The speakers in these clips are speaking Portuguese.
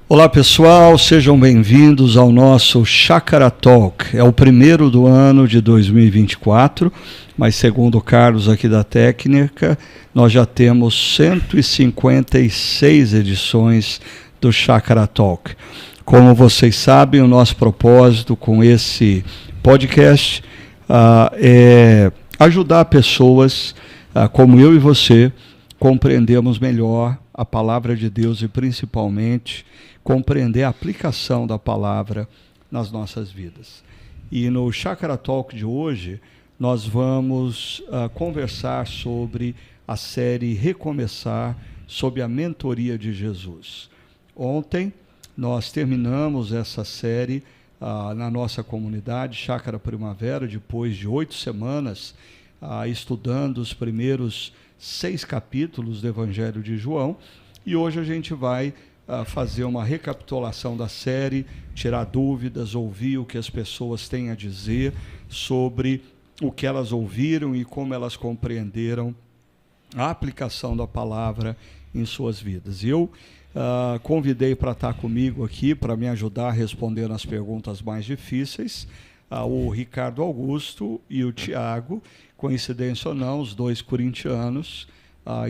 Olá pessoal, sejam bem-vindos ao nosso Chácara Talk. É o primeiro do ano de 2024, mas segundo o Carlos aqui da técnica, nós já temos 156 edições do Chácara Talk. Como vocês sabem, o nosso propósito com esse podcast é ajudar pessoas como eu e você compreendermos melhor a palavra de Deus e principalmente compreender a aplicação da palavra nas nossas vidas. E no Chácara Talk de hoje, nós vamos conversar sobre a série Recomeçar, sob a mentoria de Jesus. Ontem, nós terminamos essa série na nossa comunidade, Chácara Primavera, depois de 8 semanas, estudando os primeiros 6 capítulos do Evangelho de João, e hoje a gente vai fazer uma recapitulação da série, tirar dúvidas, ouvir o que as pessoas têm a dizer sobre o que elas ouviram e como elas compreenderam a aplicação da palavra em suas vidas. E eu convidei para estar comigo aqui, para me ajudar a responder as perguntas mais difíceis, o Ricardo Augusto e o Tiago, coincidência ou não, os dois corintianos.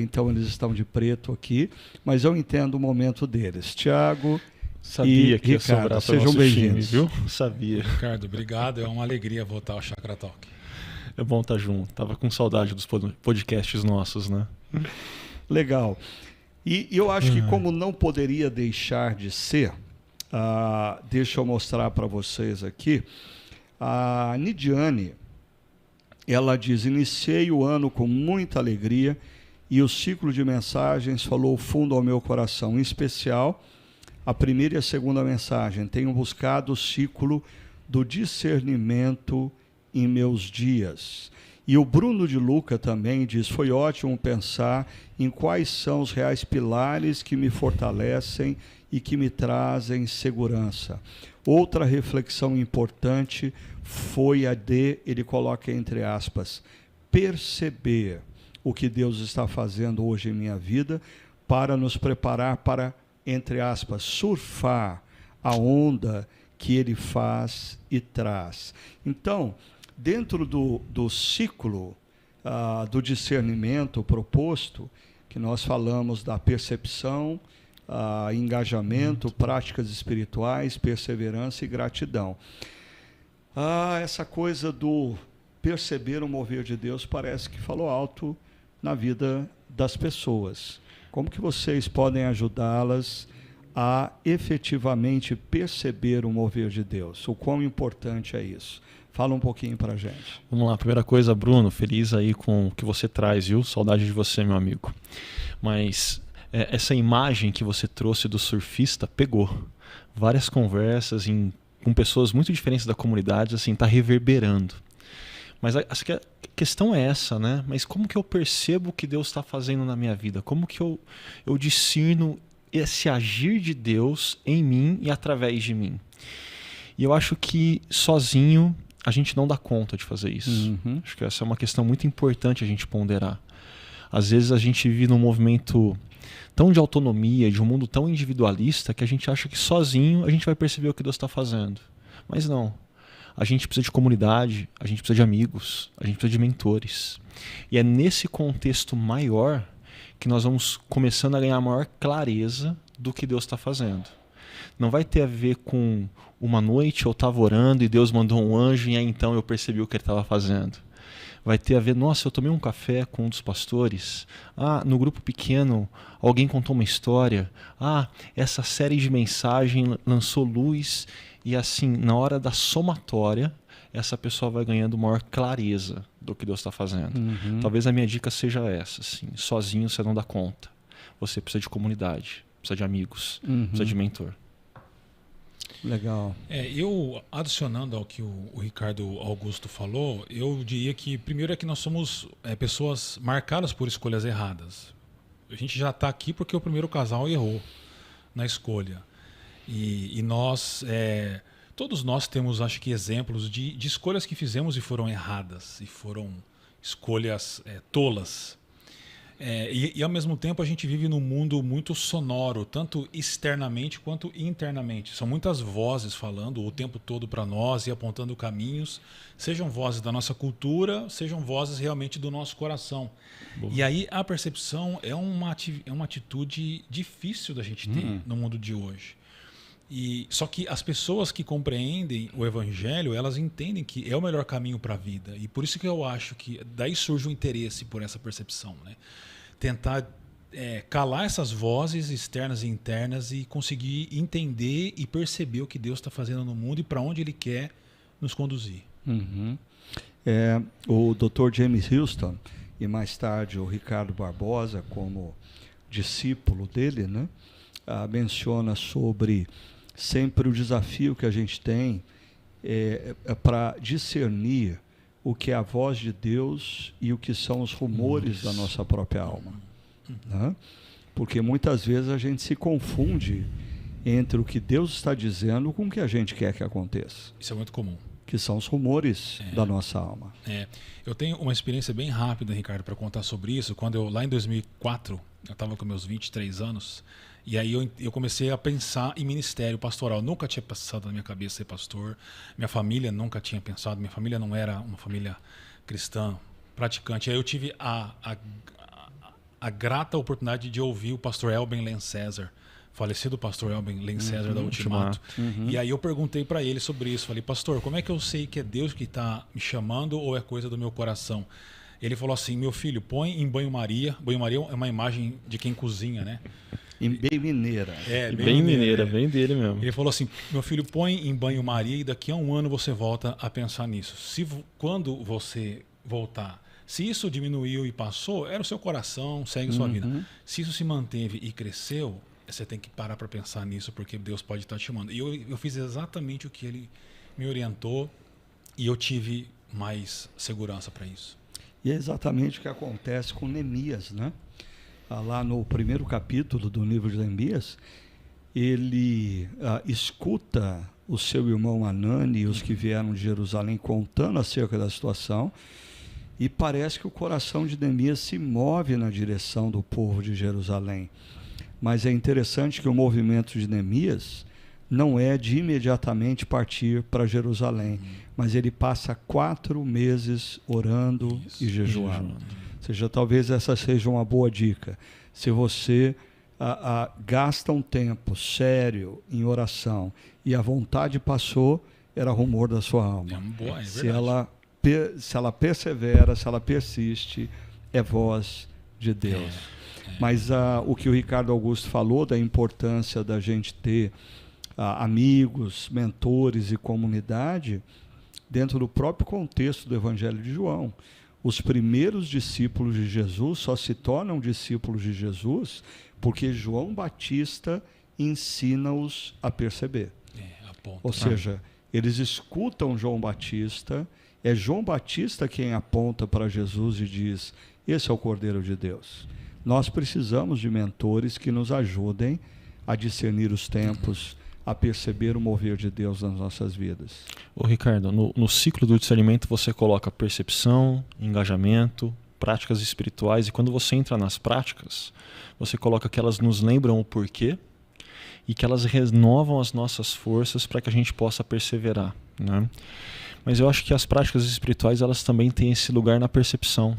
Então eles estão de preto aqui, mas eu entendo o momento deles. Tiago e que Ricardo, sejam bem-vindos. Viu? Sabia. Ricardo, obrigado. É uma alegria voltar ao Chácara Talk. É bom estar junto. Tava com saudade dos podcasts nossos, né? Legal. E eu acho que como não poderia deixar de ser, deixa eu mostrar para vocês aqui, a Nidiane, ela diz: iniciei o ano com muita alegria e o ciclo de mensagens falou fundo ao meu coração. Em especial, a primeira e a segunda mensagem. Tenho buscado o ciclo do discernimento em meus dias. E o Bruno de Luca também diz: foi ótimo pensar em quais são os reais pilares que me fortalecem e que me trazem segurança. Outra reflexão importante foi a de, ele coloca entre aspas, perceber o que Deus está fazendo hoje em minha vida para nos preparar para, entre aspas, surfar a onda que Ele faz e traz. Então, dentro do ciclo do discernimento proposto, que nós falamos da percepção, engajamento, práticas espirituais, perseverança e gratidão. Essa coisa do perceber o mover de Deus parece que falou alto na vida das pessoas. Como que vocês podem ajudá-las a efetivamente perceber o mover de Deus? O quão importante é isso? Fala um pouquinho para a gente. Vamos lá, primeira coisa, Bruno, feliz aí com o que você traz, viu? Saudade de você, meu amigo. Mas essa imagem que você trouxe do surfista pegou. Várias conversas com pessoas muito diferentes da comunidade, assim, tá reverberando. Mas acho que a questão é essa, né? Mas como que eu percebo o que Deus está fazendo na minha vida? Como que eu discerno esse agir de Deus em mim e através de mim? E eu acho que sozinho a gente não dá conta de fazer isso. Acho que essa é uma questão muito importante a gente ponderar. Às vezes a gente vive num movimento tão de autonomia, de um mundo tão individualista, que a gente acha que sozinho a gente vai perceber o que Deus está fazendo. Mas não. A gente precisa de comunidade, a gente precisa de amigos, a gente precisa de mentores. E é nesse contexto maior que nós vamos começando a ganhar maior clareza do que Deus está fazendo. Não vai ter a ver com uma noite eu estava orando e Deus mandou um anjo e aí então eu percebi o que ele estava fazendo. Vai ter a ver, nossa, eu tomei um café com um dos pastores. No grupo pequeno alguém contou uma história. Essa série de mensagem lançou luz. E assim, na hora da somatória, essa pessoa vai ganhando maior clareza do que Deus está fazendo. Talvez a minha dica seja essa, assim, sozinho você não dá conta. Você precisa de comunidade, precisa de amigos, precisa de mentor. Legal. Eu, adicionando ao que o Ricardo Augusto falou, eu diria que, primeiro, é que nós somos pessoas marcadas por escolhas erradas. A gente já está aqui porque o primeiro casal errou na escolha. E nós, todos nós temos, acho que, exemplos de escolhas que fizemos e foram erradas, e foram escolhas tolas. E ao mesmo tempo a gente vive num mundo muito sonoro, tanto externamente quanto internamente. São muitas vozes falando o tempo todo para nós e apontando caminhos, sejam vozes da nossa cultura, sejam vozes realmente do nosso coração. Boa. E aí a percepção é uma atitude difícil da gente ter no mundo de hoje. Só que as pessoas que compreendem o Evangelho, elas entendem que é o melhor caminho para a vida. E por isso que eu acho que daí surge o interesse por essa percepção, né? Tentar calar essas vozes externas e internas e conseguir entender e perceber o que Deus está fazendo no mundo e para onde Ele quer nos conduzir. Uhum. O Dr. James Houston e mais tarde o Ricardo Barbosa, como discípulo dele, né, menciona sobre sempre o desafio que a gente tem para discernir o que é a voz de Deus e o que são os rumores da nossa própria alma. Né? Porque muitas vezes a gente se confunde entre o que Deus está dizendo com o que a gente quer que aconteça. Isso é muito comum. Que são os rumores da nossa alma. Eu tenho uma experiência bem rápida, Ricardo, para contar sobre isso. Quando lá em 2004, eu estava com meus 23 anos, e aí eu comecei a pensar em ministério pastoral. Nunca tinha passado na minha cabeça ser pastor. Minha família nunca tinha pensado. Minha família não era uma família cristã, praticante. Aí eu tive a grata oportunidade de ouvir o pastor Elben Len César, falecido pastor Elben Len César da Ultimato. E aí eu perguntei para ele sobre isso. Falei, pastor, como é que eu sei que é Deus que está me chamando ou é coisa do meu coração? Ele falou assim, meu filho, põe em banho-maria. Banho-maria é uma imagem de quem cozinha, né? Bem mineira. Bem mineira, bem dele mesmo. Ele falou assim, meu filho, põe em banho-maria e daqui a um ano você volta a pensar nisso. Quando você voltar, se isso diminuiu e passou, era o seu coração, segue sua vida. Se isso se manteve e cresceu, você tem que parar para pensar nisso, porque Deus pode estar te chamando. E eu fiz exatamente o que ele me orientou e eu tive mais segurança para isso. E é exatamente o que acontece com Neemias, né? Lá no primeiro capítulo do livro de Neemias, ele escuta o seu irmão Anani e os que vieram de Jerusalém contando acerca da situação, e parece que o coração de Neemias se move na direção do povo de Jerusalém. Mas é interessante que o movimento de Neemias não é de imediatamente partir para Jerusalém, mas ele passa 4 meses orando e jejuando. Ou seja, talvez essa seja uma boa dica. Se você gasta um tempo sério em oração e a vontade passou, era rumor da sua alma. Se ela persevera, se ela persiste, é voz de Deus. Mas o que o Ricardo Augusto falou da importância da gente ter amigos, mentores e comunidade, dentro do próprio contexto do Evangelho de João. Os primeiros discípulos de Jesus só se tornam discípulos de Jesus porque João Batista ensina-os a perceber. Ou seja, eles escutam João Batista, é João Batista quem aponta para Jesus e diz, esse é o Cordeiro de Deus. Nós precisamos de mentores que nos ajudem a discernir os tempos, a perceber o mover de Deus nas nossas vidas. Ô Ricardo, no ciclo do discernimento você coloca percepção, engajamento, práticas espirituais, e quando você entra nas práticas, você coloca que elas nos lembram o porquê e que elas renovam as nossas forças para que a gente possa perseverar, né? Mas eu acho que as práticas espirituais, elas também têm esse lugar na percepção.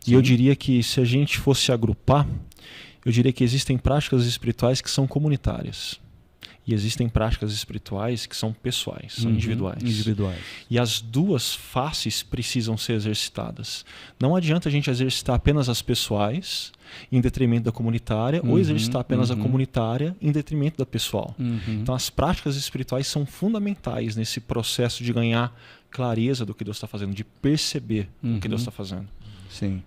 E eu diria que se a gente fosse agrupar, eu diria que existem práticas espirituais que são comunitárias. E existem práticas espirituais que são pessoais, são individuais. E as duas faces precisam ser exercitadas. Não adianta a gente exercitar apenas as pessoais em detrimento da comunitária, ou exercitar apenas a comunitária em detrimento da pessoal. Então as práticas espirituais são fundamentais nesse processo de ganhar clareza do que Deus está fazendo, de perceber o que Deus está fazendo. Sim.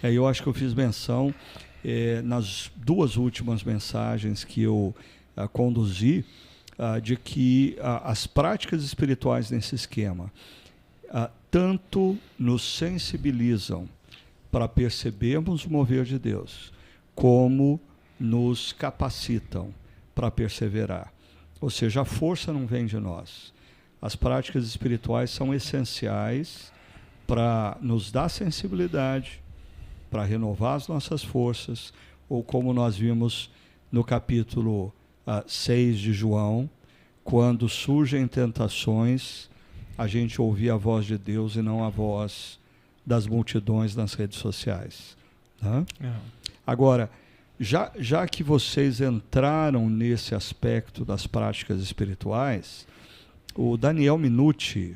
Eu acho que eu fiz menção nas 2 últimas mensagens que eu conduzi, de que as práticas espirituais nesse esquema tanto nos sensibilizam para percebermos o mover de Deus, como nos capacitam para perseverar. Ou seja, a força não vem de nós. As práticas espirituais são essenciais para nos dar sensibilidade, para renovar as nossas forças, ou como nós vimos no capítulo 6 de João, quando surgem tentações, a gente ouvir a voz de Deus e não a voz das multidões nas redes sociais. Tá? Agora, já que vocês entraram nesse aspecto das práticas espirituais, o Daniel Minuti,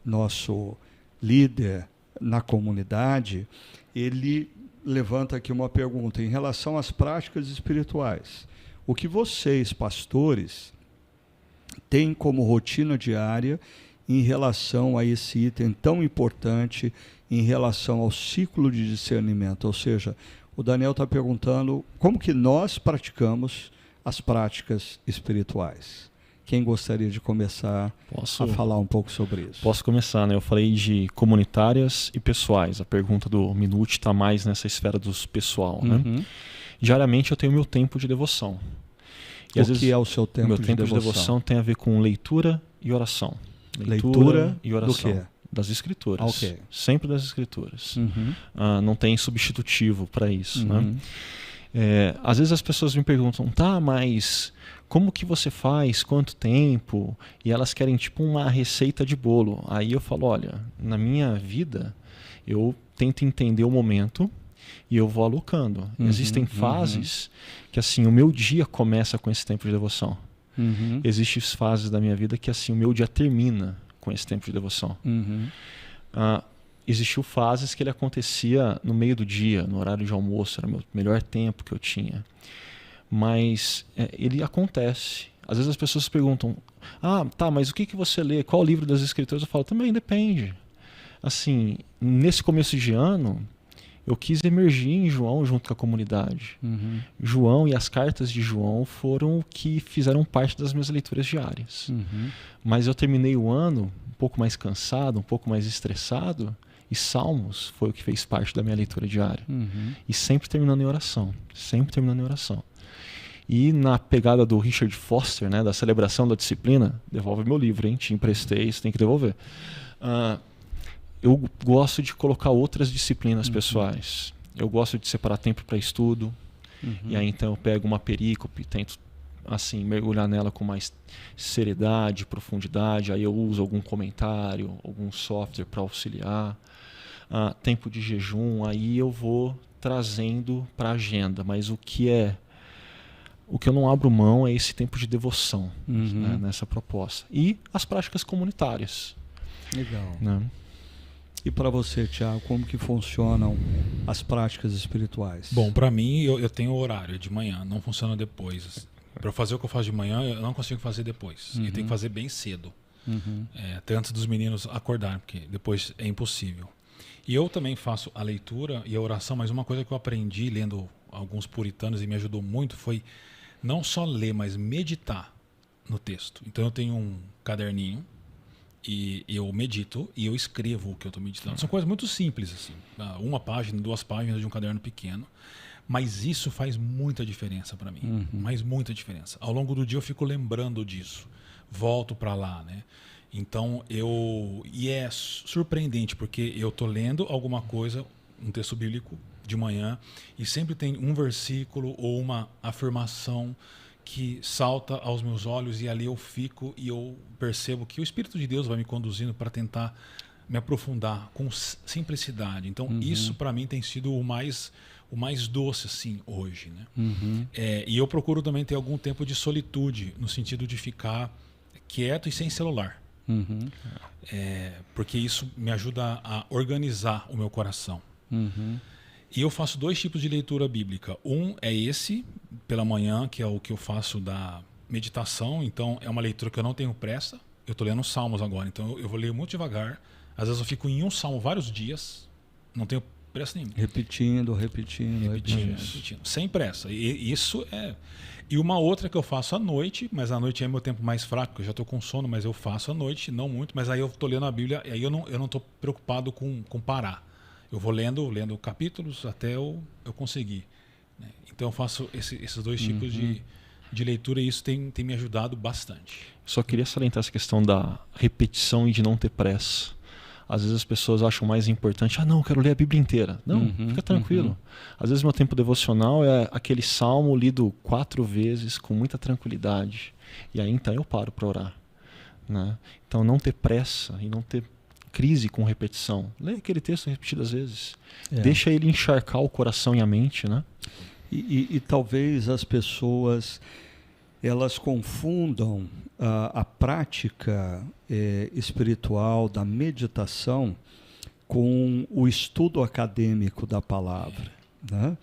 nosso líder na comunidade, ele levanta aqui uma pergunta em relação às práticas espirituais. O que vocês, pastores, têm como rotina diária em relação a esse item tão importante, em relação ao ciclo de discernimento? Ou seja, o Daniel está perguntando como que nós praticamos as práticas espirituais. Quem gostaria de começar a falar um pouco sobre isso? Posso começar, né? Eu falei de comunitárias e pessoais. A pergunta do Minuti está mais nessa esfera dos pessoal, né? Diariamente eu tenho meu tempo de devoção. E às vezes, que é o seu tempo de devoção? Meu tempo de devoção tem a ver com leitura e oração. Leitura e oração. Do quê? Das Escrituras. Okay. Sempre das Escrituras. Não tem substitutivo para isso, né? Às vezes as pessoas me perguntam, tá, mas como que você faz? Quanto tempo? E elas querem tipo uma receita de bolo. Aí eu falo, olha, na minha vida eu tento entender o momento e eu vou alocando. Existem fases que assim, o meu dia começa com esse tempo de devoção. Existem fases da minha vida que assim, o meu dia termina com esse tempo de devoção. Existiu fases que ele acontecia no meio do dia, no horário de almoço, era o meu melhor tempo que eu tinha. Mas ele acontece. Às vezes as pessoas perguntam, tá, mas o que você lê? Qual o livro das Escrituras? Eu falo, também depende. Assim, nesse começo de ano, eu quis emergir em João junto com a comunidade. João e as cartas de João foram o que fizeram parte das minhas leituras diárias. Mas eu terminei o ano um pouco mais cansado, um pouco mais estressado, e Salmos foi o que fez parte da minha leitura diária. E sempre terminando em oração. Sempre terminando em oração. E na pegada do Richard Foster, né, da celebração da disciplina, devolve meu livro, hein? Te emprestei, você tem que devolver. Eu gosto de colocar outras disciplinas pessoais. Eu gosto de separar tempo para estudo. E aí então eu pego uma perícope, tento assim mergulhar nela com mais seriedade, profundidade. Aí eu uso algum comentário, algum software para auxiliar. Tempo de jejum, aí eu vou trazendo para a agenda. Mas o que eu não abro mão é esse tempo de devoção, né, nessa proposta. E as práticas comunitárias. Legal. Né? E para você, Thiago, como que funcionam as práticas espirituais? Bom, para mim, eu tenho horário de manhã, não funciona depois. Para eu fazer o que eu faço de manhã, eu não consigo fazer depois. Eu tenho que fazer bem cedo. Até antes dos meninos acordarem, porque depois é impossível. E eu também faço a leitura e a oração, mas uma coisa que eu aprendi lendo alguns puritanos e me ajudou muito foi não só ler, mas meditar no texto. Então eu tenho um caderninho e eu medito e eu escrevo o que eu estou meditando. São coisas muito simples, assim. 1 página, 2 páginas de um caderno pequeno. Mas isso faz muita diferença para mim. Faz muita diferença. Ao longo do dia eu fico lembrando disso. Volto para lá, né? Então e é surpreendente porque eu estou lendo alguma coisa, um texto bíblico de manhã, e sempre tem um versículo ou uma afirmação que salta aos meus olhos, e ali eu fico e eu percebo que o Espírito de Deus vai me conduzindo para tentar me aprofundar com simplicidade. Então isso para mim tem sido o mais doce assim hoje, né? E eu procuro também ter algum tempo de solitude, no sentido de ficar quieto e sem celular. Porque isso me ajuda a organizar o meu coração. E eu faço 2 tipos de leitura bíblica. Um é esse, pela manhã, que é o que eu faço da meditação. Então é uma leitura que eu não tenho pressa. Eu estou lendo Salmos agora, então eu vou ler muito devagar. Às vezes eu fico em um salmo vários dias, não tenho pressa nenhuma. Repetindo. Sem pressa. E isso é... E uma outra que eu faço à noite, mas à noite é meu tempo mais fraco, eu já estou com sono, mas eu faço à noite, não muito, mas aí eu estou lendo a Bíblia, e aí eu não estou preocupado com parar. Eu vou lendo capítulos até eu conseguir, né? Então eu faço esses 2 tipos de leitura, e isso tem me ajudado bastante. Só queria salientar essa questão da repetição e de não ter pressa. Às vezes as pessoas acham mais importante, não, eu quero ler a Bíblia inteira. Não, fica tranquilo. Às vezes meu tempo devocional é aquele salmo lido 4 vezes com muita tranquilidade. E aí então eu paro para orar. Né? Então não ter pressa e não ter crise com repetição. Lê aquele texto repetidas vezes. Deixa ele encharcar o coração e a mente. Né? E talvez as pessoas elas confundam a prática espiritual da meditação com o estudo acadêmico da palavra. Né?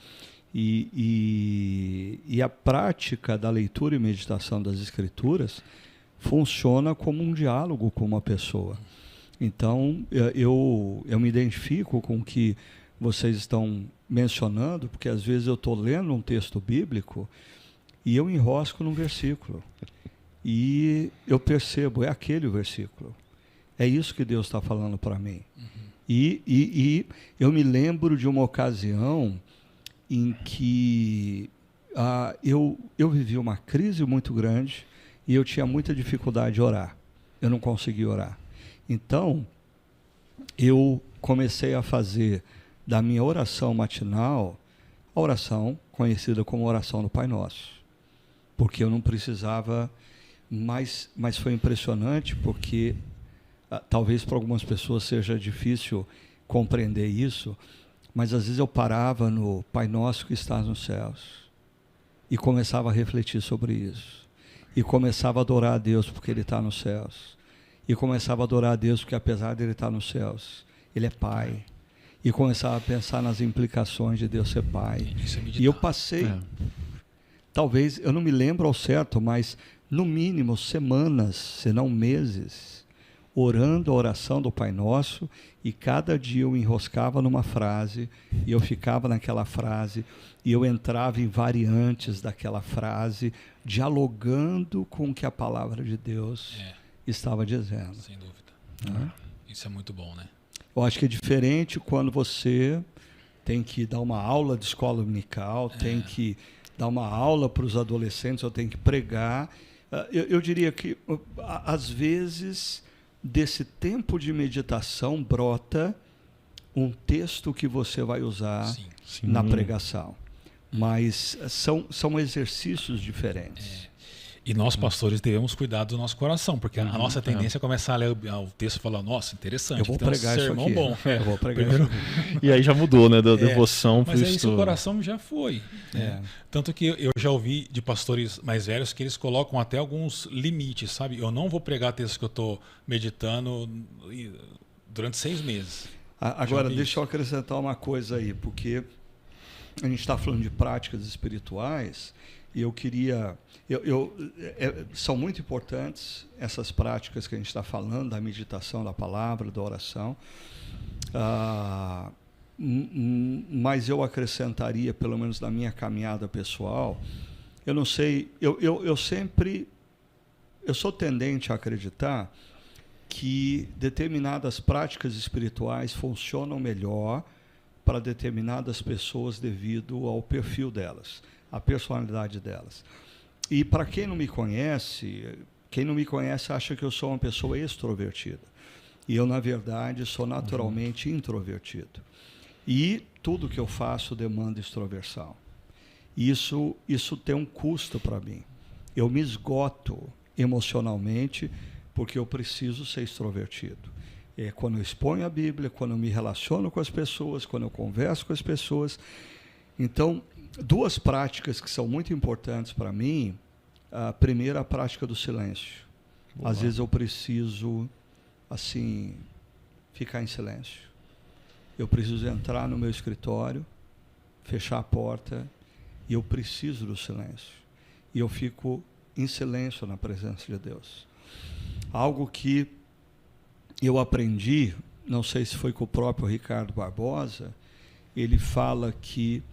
E a prática da leitura e meditação das Escrituras funciona como um diálogo com uma pessoa. Então, eu me identifico com o que vocês estão mencionando, porque às vezes eu estou lendo um texto bíblico e eu enrosco num versículo. E eu percebo, é aquele o versículo. É isso que Deus está falando para mim. E eu me lembro de uma ocasião em que eu vivi uma crise muito grande e eu tinha muita dificuldade de orar. Eu não conseguia orar. Então, eu comecei a fazer da minha oração matinal a oração conhecida como oração do Pai Nosso. Porque eu não precisava, mas foi impressionante porque talvez para algumas pessoas seja difícil compreender isso, mas às vezes eu parava no Pai Nosso que estás nos céus e começava a refletir sobre isso. E começava a adorar a Deus porque Ele está nos céus. E começava a adorar a Deus porque apesar de Ele estar nos céus, Ele é Pai. E começava a pensar nas implicações de Deus ser Pai. E eu passei, talvez, eu não me lembro ao certo, mas no mínimo semanas, se não meses, orando a oração do Pai Nosso, e cada dia eu enroscava numa frase, e eu ficava naquela frase, e eu entrava em variantes daquela frase, dialogando com o que a palavra de Deus estava dizendo. Sem dúvida. Isso é muito bom, né? Eu acho que é diferente quando você tem que dar uma aula de escola dominical, tem que dar uma aula para os adolescentes, ou tem que pregar. Eu diria que, às vezes, desse tempo de meditação brota um texto que você vai usar na pregação. Mas são exercícios diferentes. E nós, pastores, devemos cuidar do nosso coração, porque a nossa tendência é começar a ler o texto e falar, nossa, interessante, eu vou pregar isso aqui. Bom. Eu vou pregar isso aqui. E aí já mudou, né, da devoção para o estudo. Mas aí seu estudo. coração já foi. Tanto que eu já ouvi de pastores mais velhos que eles colocam até alguns limites, sabe? Eu não vou pregar textos que eu estou meditando durante 6 meses. Agora, deixa eu acrescentar uma coisa aí, porque a gente está falando de práticas espirituais, e eu queria... são muito importantes essas práticas que a gente está falando, da meditação, da palavra, da oração, mas eu acrescentaria, pelo menos na minha caminhada pessoal, eu não sei, eu sou tendente a acreditar que determinadas práticas espirituais funcionam melhor para determinadas pessoas devido ao perfil delas, a personalidade delas. E para quem não me conhece acha que eu sou uma pessoa extrovertida. E eu, na verdade, sou naturalmente introvertido. E tudo que eu faço demanda extroversão. Isso tem um custo para mim. Eu me esgoto emocionalmente porque eu preciso ser extrovertido. Quando eu exponho a Bíblia, quando eu me relaciono com as pessoas, quando eu converso com as pessoas. Então, 2 práticas que são muito importantes para mim. A primeira, a prática do silêncio. Boa. Às vezes eu preciso, assim, ficar em silêncio. Eu preciso entrar no meu escritório, fechar a porta, e eu preciso do silêncio. E eu fico em silêncio na presença de Deus. Algo que eu aprendi, não sei se foi com o próprio Ricardo Barbosa, ele fala que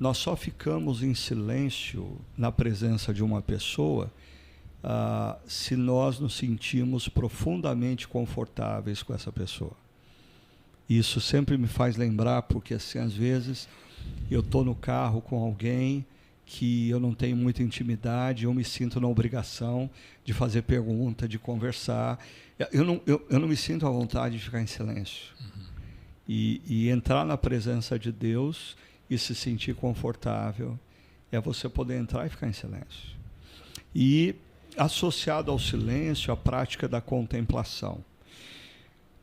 nós só ficamos em silêncio na presença de uma pessoa se nós nos sentimos profundamente confortáveis com essa pessoa. Isso sempre me faz lembrar, porque assim, às vezes eu estou no carro com alguém que eu não tenho muita intimidade, eu me sinto na obrigação de fazer pergunta, de conversar. Eu não me sinto à vontade de ficar em silêncio. E entrar na presença de Deus e se sentir confortável é você poder entrar e ficar em silêncio. E associado ao silêncio, a prática da contemplação.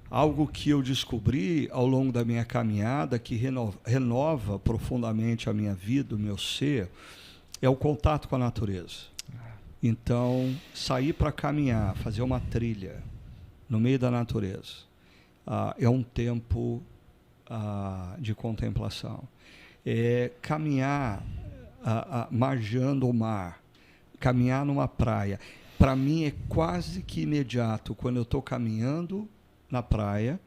Algo que eu descobri ao longo da minha caminhada, que renova profundamente a minha vida, o meu ser, é o contato com a natureza. Então, sair para caminhar, fazer uma trilha no meio da natureza, é um tempo de contemplação. Caminhar margeando o mar, caminhar numa praia. Para mim é quase que imediato, quando eu estou caminhando na praia,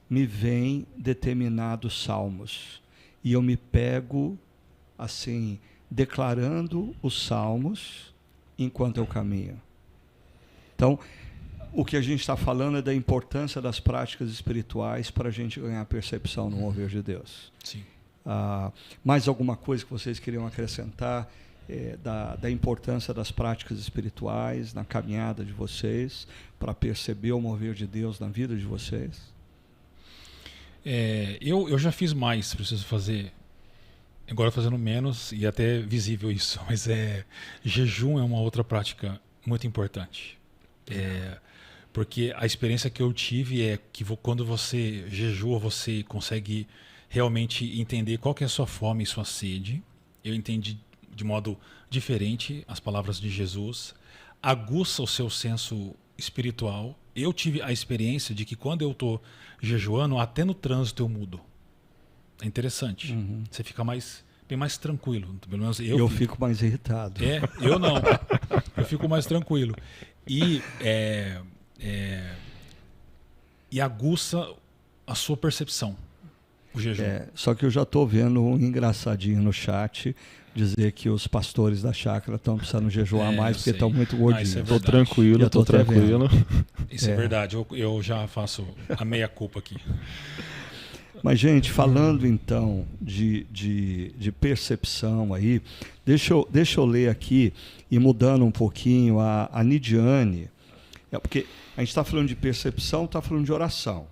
me vem determinados salmos. E eu me pego, assim, declarando os salmos enquanto eu caminho. Então, o que a gente está falando é da importância das práticas espirituais para a gente ganhar percepção no mover de Deus. Sim. Mais alguma coisa que vocês queriam acrescentar da importância das práticas espirituais na caminhada de vocês, para perceber o mover de Deus na vida de vocês? Eu já fiz mais, preciso fazer. Agora fazendo menos, e até visível isso, mas jejum é uma outra prática muito importante. Porque a experiência que eu tive é que quando você jejua, você consegue realmente entender qual que é a sua fome e sua sede. Eu entendi de modo diferente as palavras de Jesus. Aguça o seu senso espiritual. Eu tive a experiência de que quando eu estou jejuando, até no trânsito eu mudo. É interessante. Você fica bem mais tranquilo. Pelo menos eu fico mais irritado. Eu não. Eu fico mais tranquilo. E aguça a sua percepção, o jejum. Só que eu já estou vendo um engraçadinho no chat dizer que os pastores da chácara estão precisando jejuar mais porque estão muito gordinhos. Estou tranquilo, estou tranquilo. Isso é verdade. Eu já faço a meia-culpa aqui. Mas, gente, falando então de percepção aí, deixa eu ler aqui, e mudando um pouquinho, a Nidiane, porque a gente está falando de percepção, está falando de oração,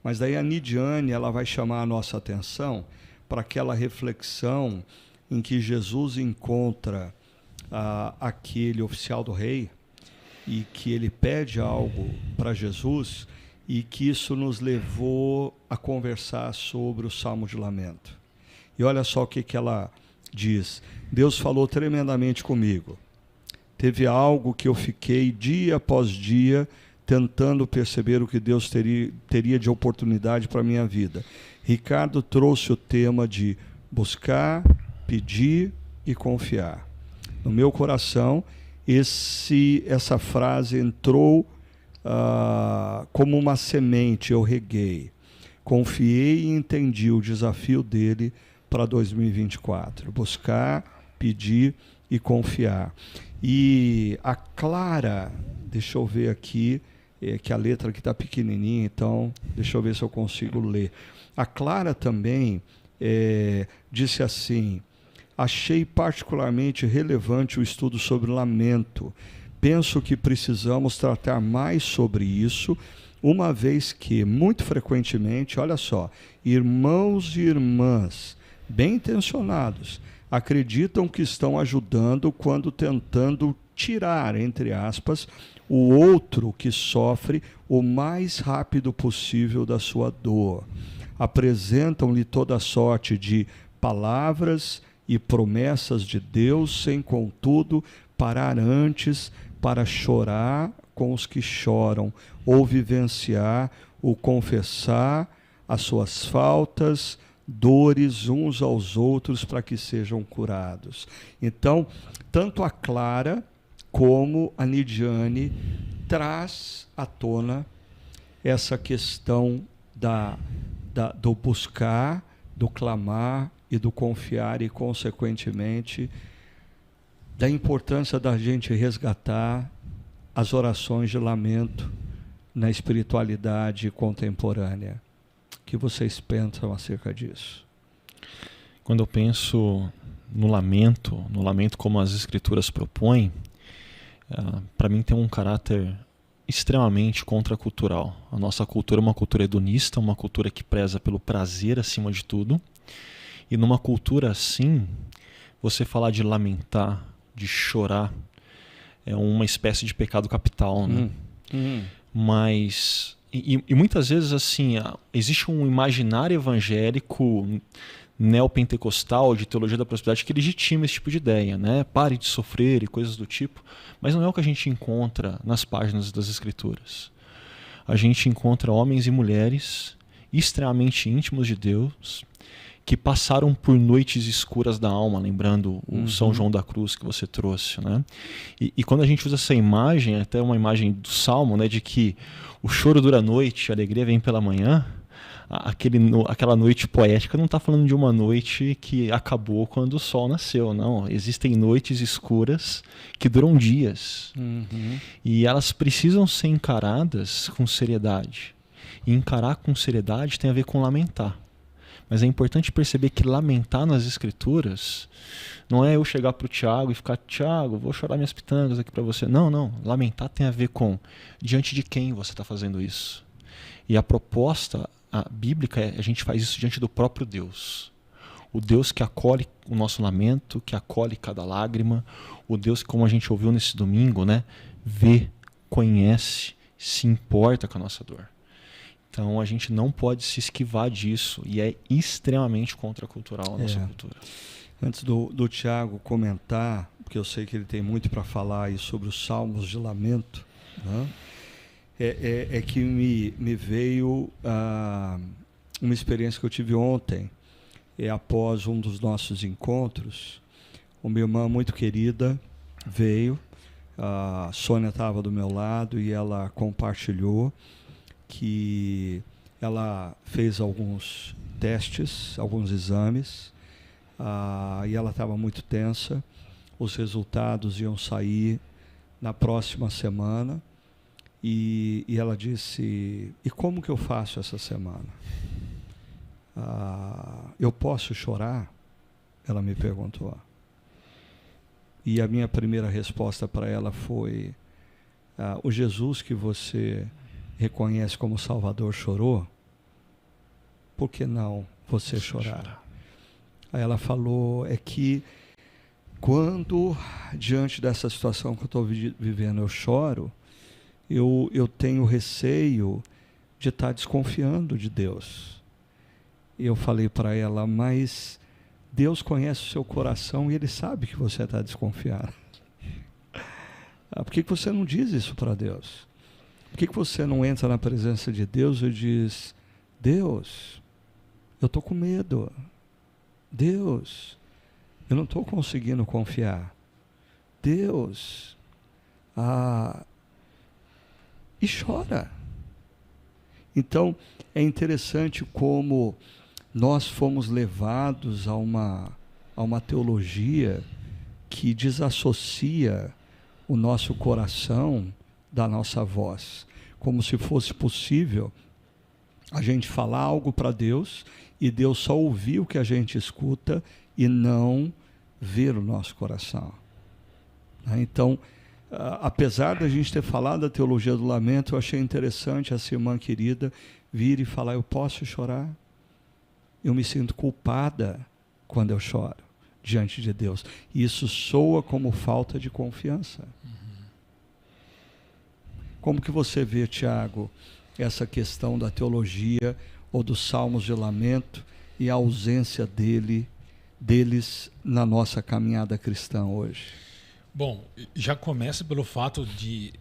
mas daí a Nidiane ela vai chamar a nossa atenção para aquela reflexão em que Jesus encontra aquele oficial do rei e que ele pede algo para Jesus, e que isso nos levou a conversar sobre o Salmo de Lamento. E olha só o que ela diz. Deus falou tremendamente comigo. Teve algo que eu fiquei dia após dia tentando perceber o que Deus teria de oportunidade para a minha vida. Ricardo trouxe o tema de buscar, pedir e confiar. No meu coração, essa frase entrou como uma semente, eu reguei. Confiei e entendi o desafio dele para 2024. Buscar, pedir e confiar. E a Clara, deixa eu ver aqui, que a letra aqui está pequenininha, então deixa eu ver se eu consigo ler. A Clara também disse assim: achei particularmente relevante o estudo sobre lamento. Penso que precisamos tratar mais sobre isso, uma vez que, muito frequentemente, olha só, irmãos e irmãs bem intencionados acreditam que estão ajudando quando tentando tirar, entre aspas, o outro que sofre o mais rápido possível da sua dor. Apresentam-lhe toda sorte de palavras e promessas de Deus, sem, contudo, parar antes para chorar com os que choram, ou vivenciar, ou confessar as suas faltas, dores uns aos outros para que sejam curados. Então, tanto a Clara como a Nidiane traz à tona essa questão do buscar, do clamar e do confiar, e, consequentemente, da importância da gente resgatar as orações de lamento na espiritualidade contemporânea. O que vocês pensam acerca disso? Quando eu penso no lamento como as Escrituras propõem, para mim tem um caráter extremamente contracultural. A nossa cultura é uma cultura hedonista, uma cultura que preza pelo prazer acima de tudo. E numa cultura assim, você falar de lamentar, de chorar, é uma espécie de pecado capital, né? Mas e muitas vezes assim, existe um imaginário evangélico neopentecostal de teologia da prosperidade que legitima esse tipo de ideia, né? Pare de sofrer e coisas do tipo, mas não é o que a gente encontra nas páginas das Escrituras. A gente encontra homens e mulheres extremamente íntimos de Deus, que passaram por noites escuras da alma, lembrando o São João da Cruz que você trouxe, né? E quando a gente usa essa imagem, até uma imagem do Salmo, né, de que o choro dura a noite, a alegria vem pela manhã, aquela noite poética não está falando de uma noite que acabou quando o sol nasceu, não. Existem noites escuras que duram dias. E elas precisam ser encaradas com seriedade. E encarar com seriedade tem a ver com lamentar. Mas é importante perceber que lamentar nas Escrituras não é eu chegar para o Tiago e ficar, Tiago, vou chorar minhas pitangas aqui para você. Não. Lamentar tem a ver com diante de quem você está fazendo isso. E a proposta bíblica é a gente faz isso diante do próprio Deus. O Deus que acolhe o nosso lamento, que acolhe cada lágrima. O Deus que, como a gente ouviu nesse domingo, né, vê, conhece, se importa com a nossa dor. Então a gente não pode se esquivar disso e é extremamente contracultural a nossa cultura. Antes do Tiago comentar, porque eu sei que ele tem muito para falar aí sobre os salmos de lamento, né? É que me veio uma experiência que eu tive ontem, após um dos nossos encontros. Uma irmã muito querida veio, a Sônia estava do meu lado e ela compartilhou que ela fez alguns testes, alguns exames, e ela estava muito tensa. Os resultados iam sair na próxima semana e ela disse, e como que eu faço essa semana? Eu posso chorar? Ela me perguntou. E a minha primeira resposta para ela foi, o Jesus que você reconhece como Salvador chorou, por que não você chorar? Aí ela falou, é que quando diante dessa situação que eu estou vivendo eu choro, eu tenho receio de estar desconfiando de Deus. E eu falei para ela, mas Deus conhece o seu coração e Ele sabe que você está desconfiado. Por que você não diz isso para Deus? Por que você não entra na presença de Deus e diz, Deus, eu estou com medo. Deus, eu não estou conseguindo confiar. Deus, e chora. Então, é interessante como nós fomos levados a uma teologia que desassocia o nosso coração da nossa voz, como se fosse possível a gente falar algo para Deus e Deus só ouvir o que a gente escuta e não ver o nosso coração. Então, apesar da gente ter falado da teologia do lamento, eu achei interessante essa irmã querida vir e falar, eu posso chorar? Eu me sinto culpada quando eu choro diante de Deus. E isso soa como falta de confiança. Como que você vê, Tiago, essa questão da teologia ou dos salmos de lamento e a ausência deles na nossa caminhada cristã hoje? Bom, já começa pelo fato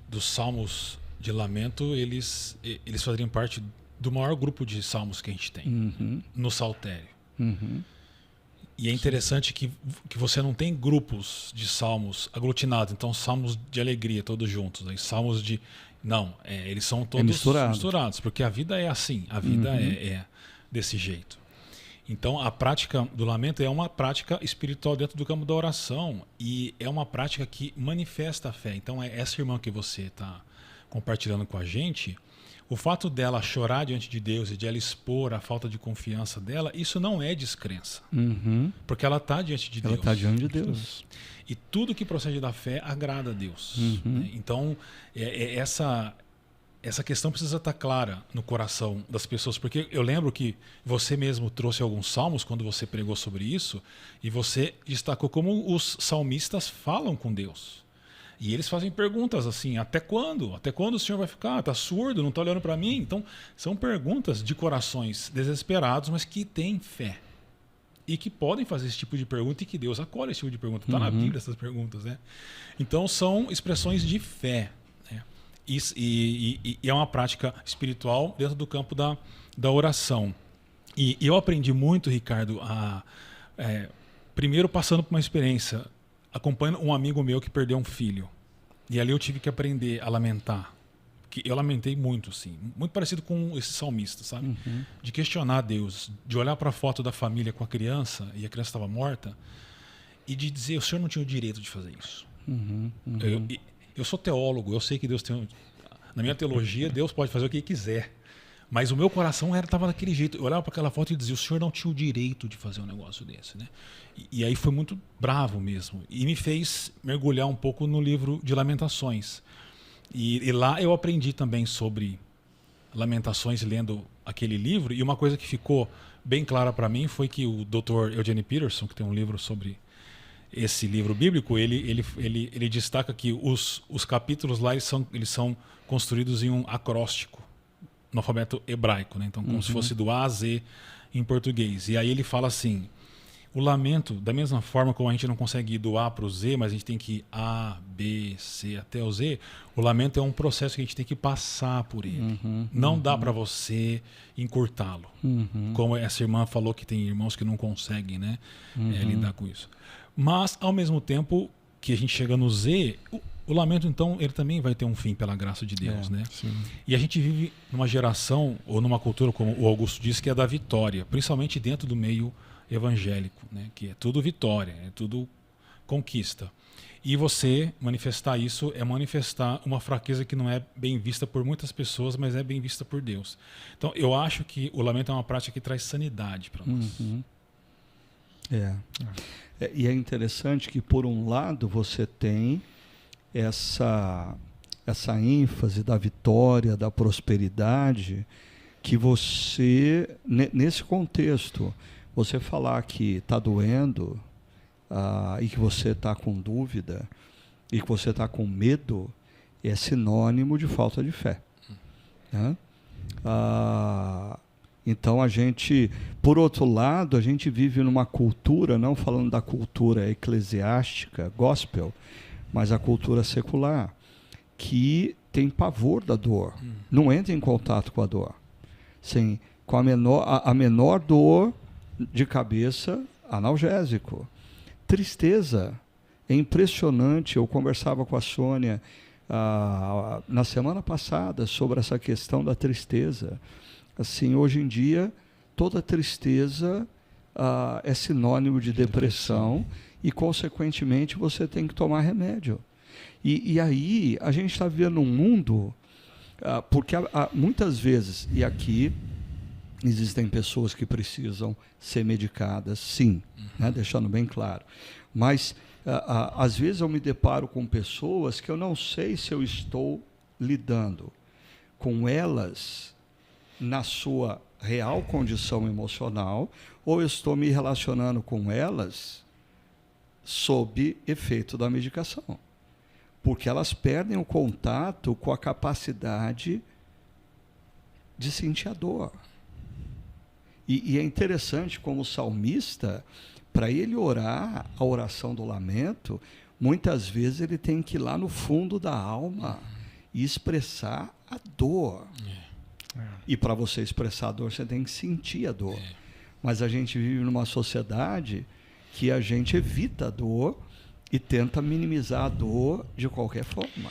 dos salmos de lamento, eles fazerem parte do maior grupo de salmos que a gente tem no Saltério. E é interessante que você não tem grupos de salmos aglutinados, então salmos de alegria todos juntos, né? Salmos de... Não, eles são todos misturados, porque a vida é assim, a vida é desse jeito. Então a prática do lamento é uma prática espiritual dentro do campo da oração e é uma prática que manifesta a fé. Então é essa irmã que você está compartilhando com a gente, o fato dela chorar diante de Deus e de ela expor a falta de confiança dela, isso não é descrença. Porque ela está diante de Deus. Ela está diante de Deus. E tudo que procede da fé agrada a Deus. Né? Então, essa questão precisa estar clara no coração das pessoas, porque eu lembro que você mesmo trouxe alguns salmos quando você pregou sobre isso, e você destacou como os salmistas falam com Deus. E eles fazem perguntas assim, até quando? Até quando o Senhor vai ficar? Está surdo? Não está olhando para mim? Então, são perguntas de corações desesperados, mas que têm fé. E que podem fazer esse tipo de pergunta e que Deus acolhe esse tipo de pergunta. Está na Bíblia essas perguntas, né? Então, são expressões de fé. Né? E é uma prática espiritual dentro do campo da oração. E eu aprendi muito, Ricardo, primeiro passando por uma experiência, acompanhando um amigo meu que perdeu um filho. E ali eu tive que aprender a lamentar. Que eu lamentei muito, assim. Muito parecido com esse salmista, sabe? De questionar Deus, de olhar para a foto da família com a criança, e a criança estava morta, e de dizer, o Senhor não tinha o direito de fazer isso. Eu sou teólogo, eu sei que Deus tem... Na minha teologia, Deus pode fazer o que Ele quiser. Mas o meu coração estava daquele jeito. Eu olhava para aquela foto e dizia, o Senhor não tinha o direito de fazer um negócio desse. Né? E aí foi muito bravo mesmo. E me fez mergulhar um pouco no livro de Lamentações. E lá eu aprendi também sobre Lamentações lendo aquele livro. E uma coisa que ficou bem clara para mim foi que o Dr. Eugene Peterson, que tem um livro sobre esse livro bíblico, ele destaca que os capítulos lá eles são construídos em um acróstico, no alfabeto hebraico, né? Então, como se fosse do A a Z em português. E aí ele fala assim, o lamento, da mesma forma como a gente não consegue ir do A para o Z, mas a gente tem que ir A, B, C até o Z, o lamento é um processo que a gente tem que passar por ele. Não dá para você encurtá-lo. Como essa irmã falou que tem irmãos que não conseguem, né, lidar com isso. Mas, ao mesmo tempo que a gente chega no Z, o lamento, então, ele também vai ter um fim pela graça de Deus, né? Sim. E a gente vive numa geração, ou numa cultura, como o Augusto disse, que é da vitória, principalmente dentro do meio evangélico, né? Que é tudo vitória, é tudo conquista. E você manifestar isso é manifestar uma fraqueza que não é bem vista por muitas pessoas, mas é bem vista por Deus. Então, eu acho que o lamento é uma prática que traz sanidade para nós. E é interessante que, por um lado, você tem essa ênfase da vitória, da prosperidade, que você, nesse contexto, você falar que está doendo e que você está com dúvida e que você está com medo, é sinônimo de falta de fé. Né? Então a gente, por outro lado, a gente vive numa cultura, não falando da cultura eclesiástica, gospel, mas a cultura secular, que tem pavor da dor, não entra em contato com a dor. Sim, com a menor dor de cabeça, analgésico. Tristeza, é impressionante. Eu conversava com a Sônia na semana passada sobre essa questão da tristeza. Assim, hoje em dia, toda tristeza é sinônimo de depressão e, consequentemente, você tem que tomar remédio. E aí, a gente está vivendo um mundo, porque muitas vezes, e aqui existem pessoas que precisam ser medicadas, sim, né, deixando bem claro. Mas, às vezes, eu me deparo com pessoas que eu não sei se eu estou lidando com elas na sua real condição emocional, ou eu estou me relacionando com elas sob efeito da medicação. Porque elas perdem o contato com a capacidade de sentir a dor. E é interessante como o salmista, para ele orar a oração do lamento, muitas vezes ele tem que ir lá no fundo da alma e expressar a dor. E para você expressar a dor, você tem que sentir a dor. Mas a gente vive numa sociedade que a gente evita a dor e tenta minimizar a dor de qualquer forma.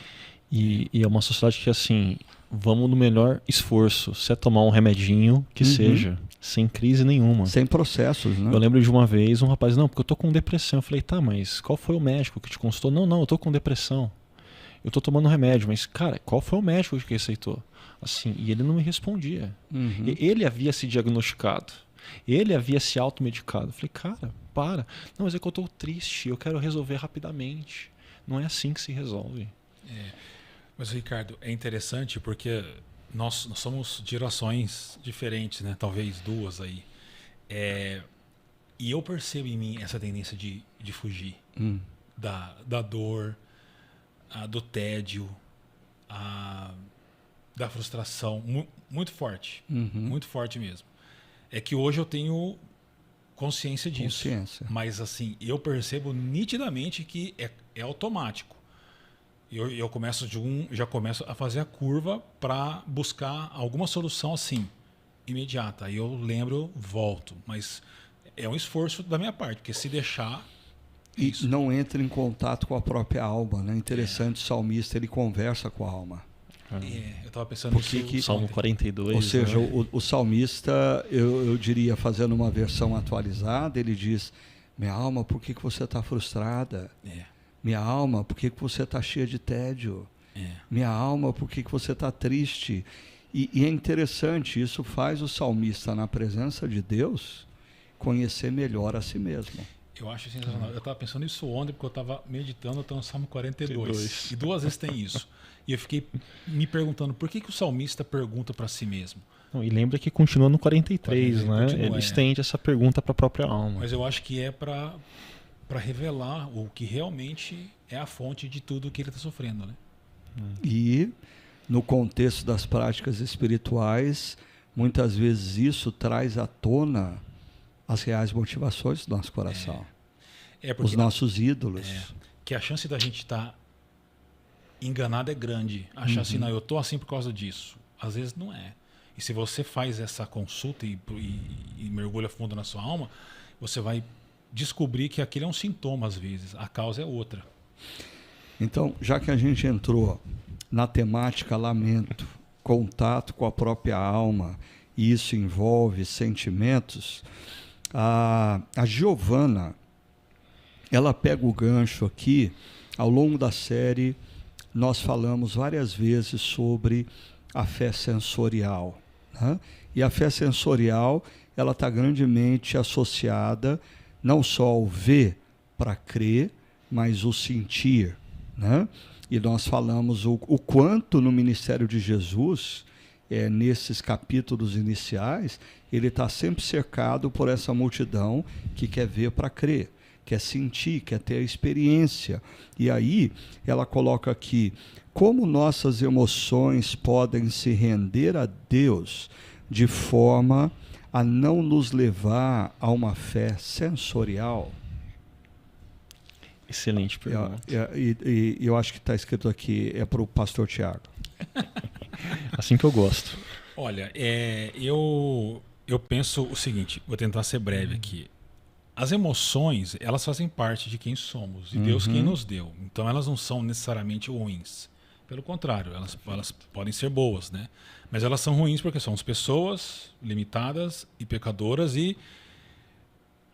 E é uma sociedade que, assim, vamos no melhor esforço. Se é tomar um remedinho, que seja, sem crise nenhuma. Sem processos, né? Eu lembro de uma vez, um rapaz, não, porque eu tô com depressão. Eu falei, tá, mas qual foi o médico que te consultou? Não, eu tô com depressão. eu tô tomando remédio, mas, cara, qual foi o médico que receitou? Assim, e ele não me respondia. Ele havia se diagnosticado. Ele havia se automedicado. Eu falei, cara, para. Não, mas é que eu tô triste, eu quero resolver rapidamente. Não é assim que se resolve. Mas, Ricardo, é interessante porque nós somos de gerações diferentes, né? Talvez duas aí. E eu percebo em mim essa tendência de fugir da dor, do tédio, da frustração, muito forte, muito forte mesmo. É que hoje eu tenho consciência disso, mas assim, eu percebo nitidamente que é automático. Eu começo já começo a fazer a curva para buscar alguma solução assim, imediata. Aí eu lembro, volto, mas é um esforço da minha parte, porque se deixar... E não entra em contato com a própria alma, né? Interessante, o salmista, ele conversa com a alma. Eu estava pensando nisso. Salmo 42. Ou seja, né? o salmista, eu diria, fazendo uma versão atualizada, ele diz, minha alma, por que você está frustrada? Minha alma, por que você está cheia de tédio? Minha alma, por que você está triste? E é interessante, isso faz o salmista, na presença de Deus, conhecer melhor a si mesmo. Eu acho sensacional. Eu estava pensando nisso ontem, porque eu estava meditando, eu estou no Salmo 42. E 2 vezes tem isso. E eu fiquei me perguntando, por que o salmista pergunta para si mesmo? Não, e lembra que continua no 43, né? Ele estende essa pergunta para a própria alma. Mas eu acho que é para revelar o que realmente é a fonte de tudo que ele está sofrendo, né? E, no contexto das práticas espirituais, muitas vezes isso traz à tona as reais motivações do nosso coração. Os nossos ídolos. Que a chance da gente estar enganado é grande. Achar assim, não, eu estou assim por causa disso. Às vezes não é. E se você faz essa consulta e mergulha fundo na sua alma, você vai descobrir que aquilo é um sintoma às vezes. A causa é outra. Então, já que a gente entrou na temática lamento, contato com a própria alma, e isso envolve sentimentos, a Giovana, ela pega o gancho aqui. Ao longo da série, nós falamos várias vezes sobre a fé sensorial, né? E a fé sensorial, ela está grandemente associada não só ao ver para crer, mas o sentir, né? E nós falamos o quanto no ministério de Jesus, nesses capítulos iniciais, ele está sempre cercado por essa multidão que quer ver para crer, quer sentir, quer ter a experiência. E aí ela coloca aqui, como nossas emoções podem se render a Deus de forma a não nos levar a uma fé sensorial? Excelente pergunta. E eu acho que está escrito aqui, é para o pastor Tiago. Assim que eu gosto. Olha, eu penso o seguinte, vou tentar ser breve aqui. As emoções, elas fazem parte de quem somos, e Deus quem nos deu. Então elas não são necessariamente ruins. Pelo contrário, elas podem ser boas, né? Mas elas são ruins porque somos pessoas limitadas e pecadoras e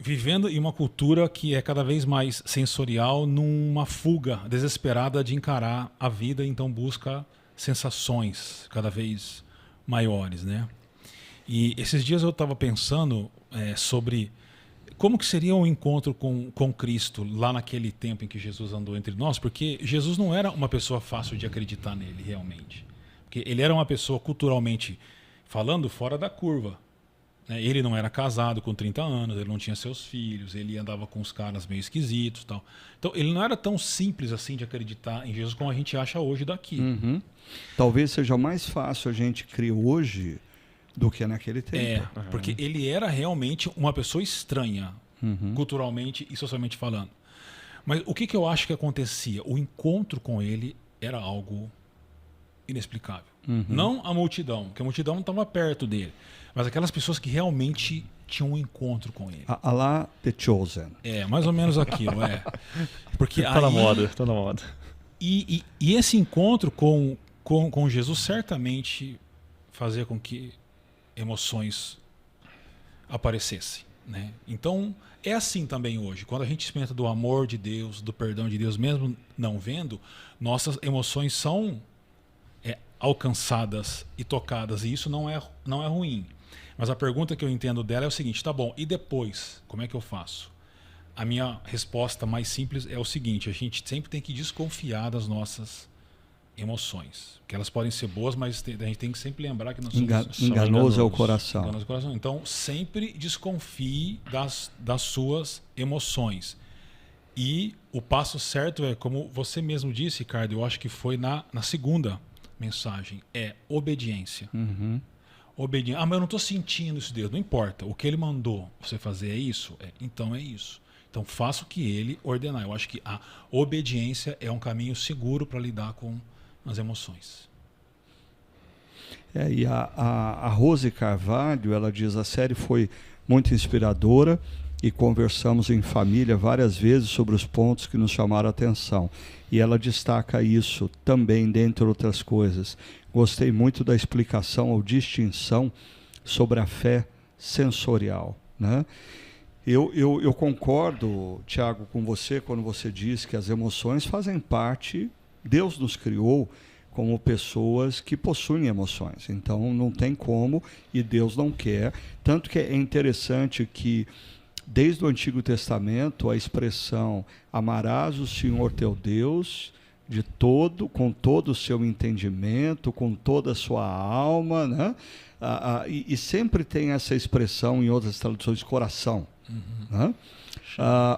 vivendo em uma cultura que é cada vez mais sensorial, numa fuga desesperada de encarar a vida, então busca sensações cada vez maiores, né? E esses dias eu estava pensando sobre como que seria um encontro com Cristo lá naquele tempo em que Jesus andou entre nós, porque Jesus não era uma pessoa fácil de acreditar nele realmente, porque ele era uma pessoa culturalmente falando fora da curva. Ele não era casado com 30 anos, ele não tinha seus filhos, ele andava com os caras meio esquisitos, tal. Então ele não era tão simples assim de acreditar em Jesus como a gente acha hoje daqui. Talvez seja mais fácil a gente crer hoje do que naquele tempo. Porque ele era realmente uma pessoa estranha, culturalmente e socialmente falando. Mas o que eu acho que acontecia? O encontro com ele era algo inexplicável. Não a multidão, porque a multidão não estava perto dele, mas aquelas pessoas que realmente tinham um encontro com ele. A lá The Chosen. Mais ou menos aquilo, Porque tá na moda. E esse encontro com Jesus certamente fazia com que emoções aparecessem, né? Então, é assim também hoje. Quando a gente experimenta do amor de Deus, do perdão de Deus, mesmo não vendo, nossas emoções são alcançadas e tocadas, e isso não é ruim. Mas a pergunta que eu entendo dela é o seguinte: tá bom, e depois? Como é que eu faço? A minha resposta mais simples é o seguinte: a gente sempre tem que desconfiar das nossas emoções, que elas podem ser boas, mas a gente tem que sempre lembrar que nós somos enganoso é o coração. Enganoso é o coração. Então, sempre desconfie das suas emoções. E o passo certo é, como você mesmo disse, Ricardo, eu acho que foi na segunda mensagem, é obediência. Uhum. Mas eu não estou sentindo isso, Deus. Não importa. O que ele mandou você fazer é isso? Então é isso. Então faça o que ele ordenar. Eu acho que a obediência é um caminho seguro para lidar com as emoções. E a Rose Carvalho, ela diz: a série foi muito inspiradora e conversamos em família várias vezes sobre os pontos que nos chamaram a atenção. E ela destaca isso também, dentre outras coisas. Gostei muito da explicação ou distinção sobre a fé sensorial, né? Eu concordo, Tiago, com você quando você diz que as emoções fazem parte. Deus nos criou como pessoas que possuem emoções, então não tem como, e Deus não quer. Tanto que é interessante que desde o Antigo Testamento a expressão amarás o Senhor teu Deus com todo o seu entendimento, com toda a sua alma, né? E sempre tem essa expressão em outras traduções, coração. Uhum. Né?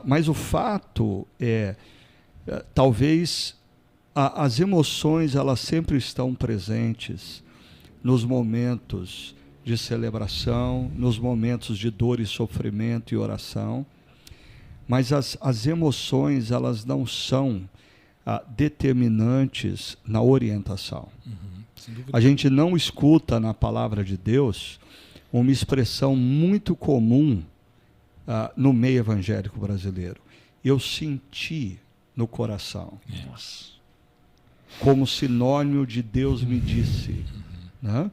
Mas o fato é, talvez as emoções elas sempre estão presentes nos momentos de celebração, nos momentos de dor e sofrimento e oração, mas as emoções elas não são determinantes na orientação. Uhum, a gente não escuta na palavra de Deus uma expressão muito comum no meio evangélico brasileiro: eu senti no coração. Nossa. Como sinônimo de Deus me disse. Né?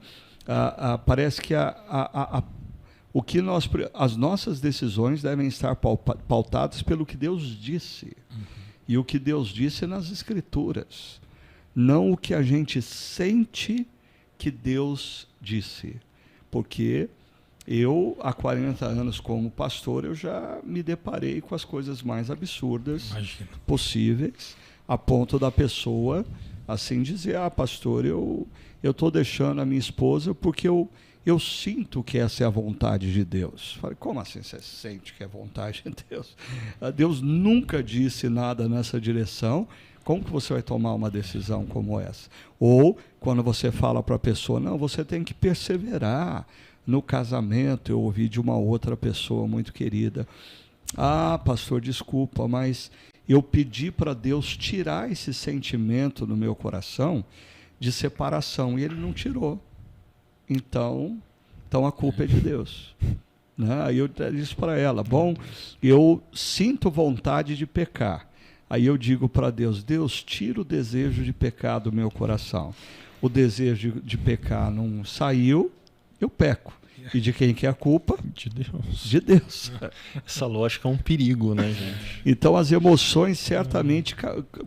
Parece que as nossas decisões devem estar pautadas pelo que Deus disse. E o que Deus disse nas Escrituras. Não o que a gente sente que Deus disse. Porque eu, há 40 anos como pastor, eu já me deparei com as coisas mais absurdas possíveis, a ponto da pessoa assim dizer: pastor, eu estou deixando a minha esposa porque eu sinto que essa é a vontade de Deus. Falei: como assim você sente que é a vontade de Deus? Deus nunca disse nada nessa direção. Como que você vai tomar uma decisão como essa? Ou quando você fala para a pessoa: não, você tem que perseverar no casamento. Eu ouvi de uma outra pessoa muito querida: pastor, desculpa, mas eu pedi para Deus tirar esse sentimento no meu coração de separação, e Ele não tirou. Então a culpa é de Deus. Né? Aí eu disse para ela: bom, eu sinto vontade de pecar. Aí eu digo para Deus: Deus, tira o desejo de pecar do meu coração. O desejo de pecar não saiu, eu peco. E de quem que é a culpa? De Deus. De Deus. Essa lógica é um perigo, né, gente? Então as emoções certamente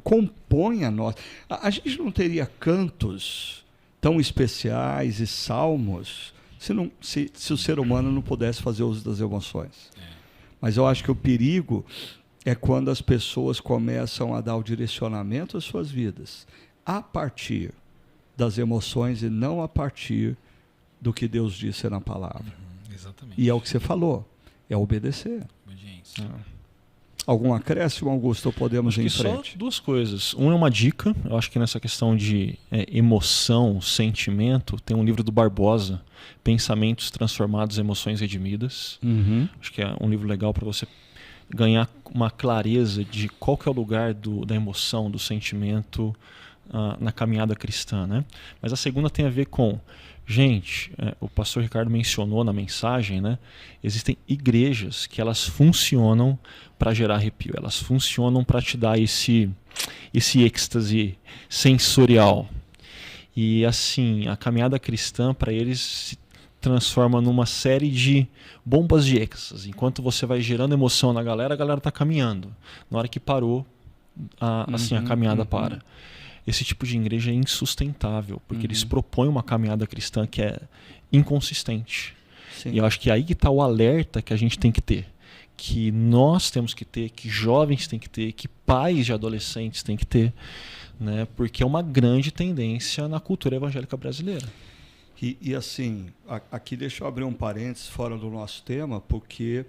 compõem a nós. A gente não teria cantos tão especiais e salmos se o ser humano não pudesse fazer uso das emoções. Mas eu acho que o perigo é quando as pessoas começam a dar o direcionamento às suas vidas a partir das emoções e não a partir do que Deus disse na palavra. Exatamente. E é o que você falou, é obedecer. Obediência. Algum acréscimo, Augusto, ou podemos ir em frente? Só duas coisas. Uma é uma dica, eu acho que nessa questão de emoção, sentimento, tem um livro do Barbosa, Pensamentos Transformados, Emoções Redimidas. Uhum. Acho que é um livro legal para você ganhar uma clareza de qual que é o lugar da emoção, do sentimento na caminhada cristã, né? Mas a segunda tem a ver com, gente, o pastor Ricardo mencionou na mensagem, né? Existem igrejas que elas funcionam para gerar arrepio, elas funcionam para te dar esse êxtase sensorial. E assim, a caminhada cristã para eles transforma numa série de bombas de êxtase. Enquanto você vai gerando emoção na galera, a galera está caminhando. Na hora que parou, a caminhada para. Esse tipo de igreja é insustentável, porque eles propõem uma caminhada cristã que é inconsistente. Sim. E eu acho que aí que está o alerta que a gente tem que ter. Que nós temos que ter, que jovens têm que ter, que pais de adolescentes têm que ter, né? Porque é uma grande tendência na cultura evangélica brasileira. E assim, aqui deixa eu abrir um parênteses fora do nosso tema, porque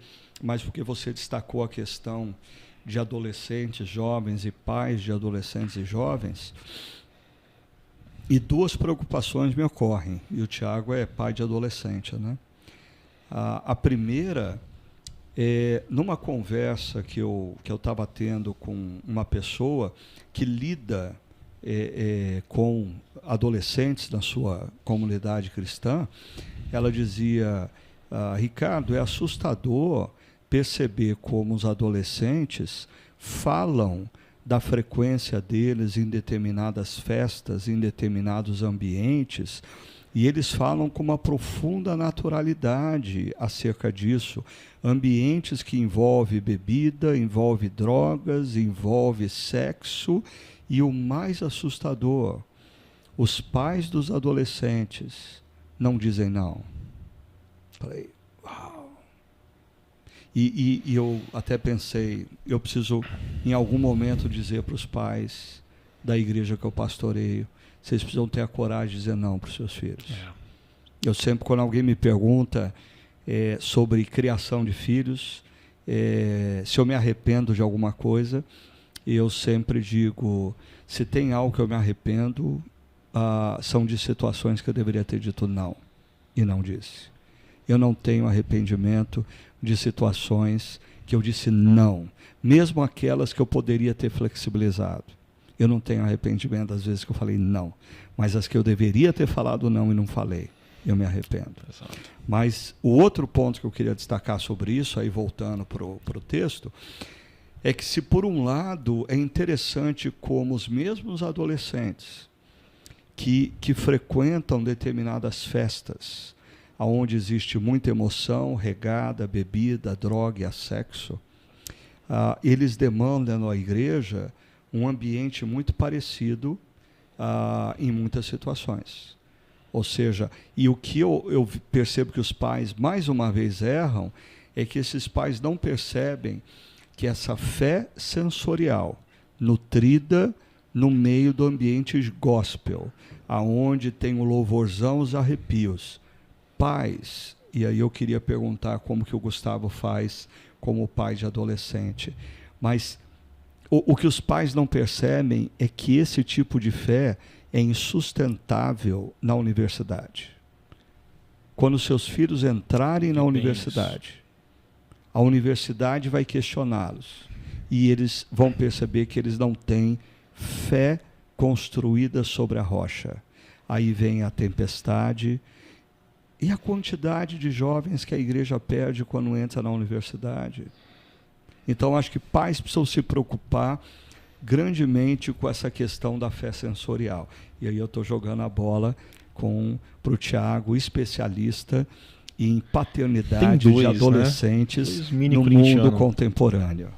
você destacou a questão de adolescentes, jovens e pais de adolescentes e jovens, e duas preocupações me ocorrem, e o Tiago é pai de adolescente, né? A primeira é, numa conversa que eu estava tendo com uma pessoa que lida com adolescentes na sua comunidade cristã, ela dizia, Ricardo, é assustador perceber como os adolescentes falam da frequência deles em determinadas festas, em determinados ambientes, e eles falam com uma profunda naturalidade acerca disso. Ambientes que envolvem bebida, envolvem drogas, envolvem sexo, e o mais assustador, os pais dos adolescentes não dizem não. Falei, uau. E eu até pensei, eu preciso em algum momento dizer para os pais da igreja que eu pastoreio, vocês precisam ter a coragem de dizer não para os seus filhos. Eu sempre, quando alguém me pergunta sobre criação de filhos, se eu me arrependo de alguma coisa, eu sempre digo, se tem algo que eu me arrependo, são de situações que eu deveria ter dito não, e não disse. Eu não tenho arrependimento de situações que eu disse não, mesmo aquelas que eu poderia ter flexibilizado. Eu não tenho arrependimento das vezes que eu falei não, mas as que eu deveria ter falado não e não falei, eu me arrependo. Exato. Mas o outro ponto que eu queria destacar sobre isso, aí voltando para o texto, é que se por um lado é interessante como os mesmos adolescentes que frequentam determinadas festas, onde existe muita emoção, regada, bebida, droga e sexo, eles demandam à igreja um ambiente muito parecido em muitas situações. Ou seja, e o que eu percebo que os pais, mais uma vez, erram, é que esses pais não percebem que essa fé sensorial, nutrida no meio do ambiente gospel, aonde tem o louvorzão, os arrepios, pais, e aí eu queria perguntar como que o Gustavo faz como pai de adolescente, mas o que os pais não percebem é que esse tipo de fé é insustentável na universidade. Quando seus filhos entrarem na universidade, a universidade vai questioná-los e eles vão perceber que eles não têm fé construída sobre a rocha. Aí vem a tempestade e a quantidade de jovens que a igreja perde quando entra na universidade. Então, acho que pais precisam se preocupar grandemente com essa questão da fé sensorial. E aí eu estou jogando a bola para o Tiago, especialista em paternidade de adolescentes, né? No mundo contemporâneo.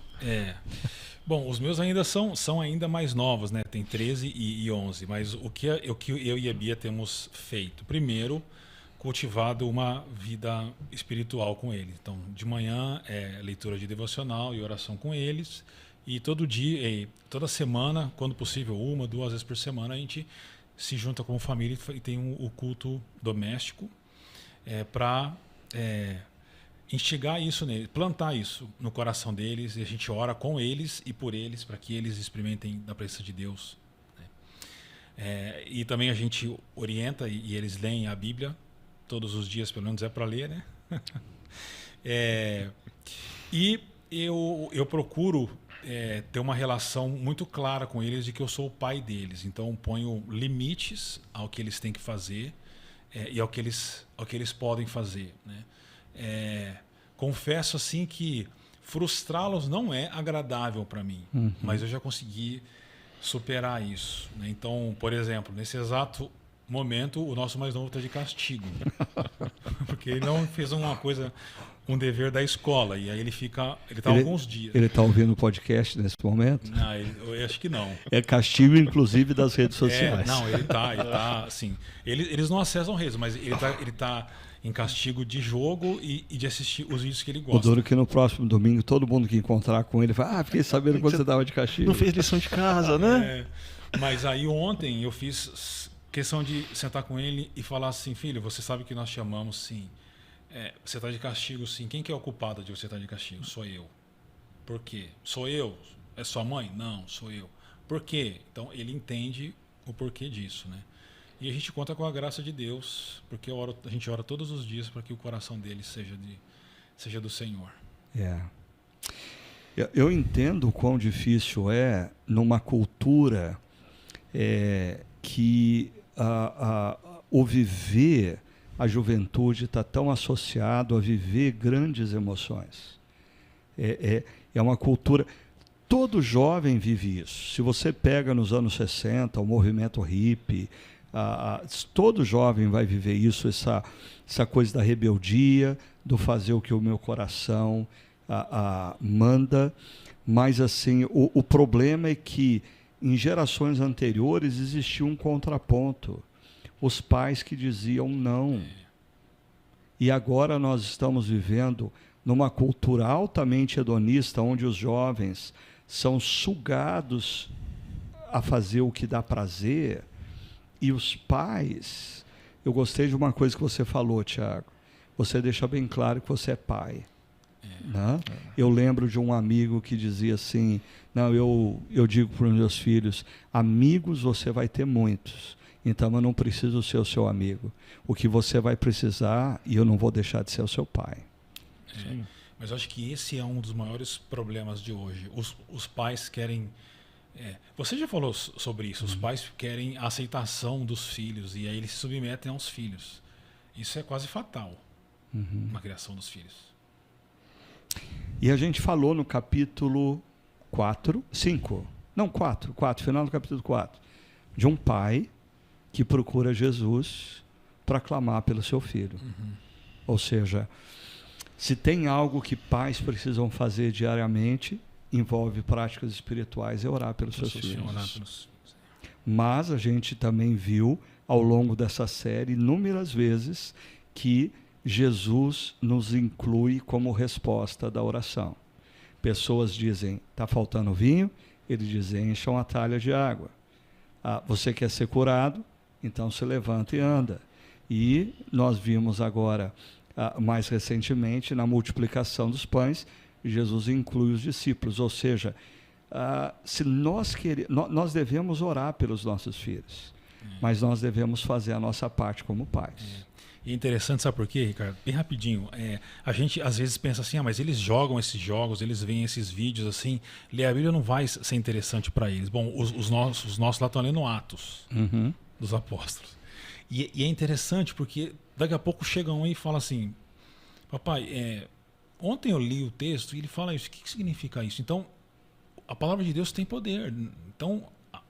Bom, os meus ainda são ainda mais novos, né? Tem 13 e 11. Mas o que eu e a Bia temos feito? Primeiro, cultivado uma vida espiritual com eles. Então, de manhã é leitura de devocional e oração com eles. E todo dia, toda semana, quando possível, 1, 2 vezes por semana, a gente se junta como família e tem o culto doméstico para instigar isso nele, plantar isso no coração deles. E a gente ora com eles e por eles, para que eles experimentem da presença de Deus. E também a gente orienta e eles leem a Bíblia todos os dias, pelo menos é para ler, né? E eu procuro ter uma relação muito clara com eles de que eu sou o pai deles. Então, ponho limites ao que eles têm que fazer e ao que eles podem fazer, né? Confesso assim que frustrá-los não é agradável para mim, mas eu já consegui superar isso, né? Então, por exemplo, nesse exato momento, o nosso mais novo está de castigo. porque ele não fez uma coisa, um dever da escola, e aí ele tá alguns dias. Ele está ouvindo o podcast nesse momento? Não, eu acho que não. É castigo, inclusive, das redes sociais. Não, ele tá assim, eles não acessam redes, mas ele tá em castigo de jogo e de assistir os vídeos que ele gosta. O duro que no próximo domingo, todo mundo que encontrar com ele vai, fiquei sabendo quando você estava de castigo. Não fez lição de casa, né? Mas aí ontem eu fiz questão de sentar com ele e falar assim, filho, você sabe que nós te amamos, sim. Você está de castigo, sim. Quem que é o culpado de você estar de castigo? Sou eu. Por quê? Sou eu? É sua mãe? Não, sou eu. Por quê? Então ele entende o porquê disso, né? E a gente conta com a graça de Deus, porque a gente ora todos os dias para que o coração dele seja do Senhor. Eu entendo o quão difícil é numa cultura que o viver, a juventude está tão associado a viver grandes emoções. É uma cultura... Todo jovem vive isso. Se você pega nos anos 60, o movimento hippie, todo jovem vai viver isso, essa coisa da rebeldia, do fazer o que o meu coração manda. Mas assim, o problema é que em gerações anteriores existia um contraponto. Os pais que diziam não. E agora nós estamos vivendo numa cultura altamente hedonista, onde os jovens são sugados a fazer o que dá prazer, e os pais... Eu gostei de uma coisa que você falou, Tiago. Você deixa bem claro que você é pai. Né? Eu lembro de um amigo que dizia assim, não, eu digo para os meus filhos, amigos você vai ter muitos, então eu não preciso ser o seu amigo. O que você vai precisar, e eu não vou deixar de ser o seu pai. Mas eu acho que esse é um dos maiores problemas de hoje. Os pais querem... você já falou sobre isso. Os pais querem a aceitação dos filhos e aí eles se submetem aos filhos. Isso é quase fatal na criação dos filhos. E a gente falou no capítulo 5, final do capítulo 4, de um pai que procura Jesus para clamar pelo seu filho. Ou seja, se tem algo que pais precisam fazer diariamente, envolve práticas espirituais, é orar pelos seus filhos. Mas a gente também viu, ao longo dessa série, inúmeras vezes, que Jesus nos inclui como resposta da oração. Pessoas dizem, está faltando vinho? Ele diz, encham a talha de água. Você quer ser curado? Então se levanta e anda. E nós vimos agora, mais recentemente, na multiplicação dos pães, Jesus inclui os discípulos. Ou seja, se nós devemos orar pelos nossos filhos, mas nós devemos fazer a nossa parte como pais. E é interessante, sabe por quê, Ricardo? Bem rapidinho. A gente às vezes pensa assim, mas eles jogam esses jogos, eles veem esses vídeos assim, ler a Bíblia não vai ser interessante para eles. Bom, os nossos lá estão lendo Atos dos Apóstolos. E é interessante porque daqui a pouco chega um e fala assim, papai, ontem eu li o texto e ele fala isso, o que significa isso? Então, a palavra de Deus tem poder. Então,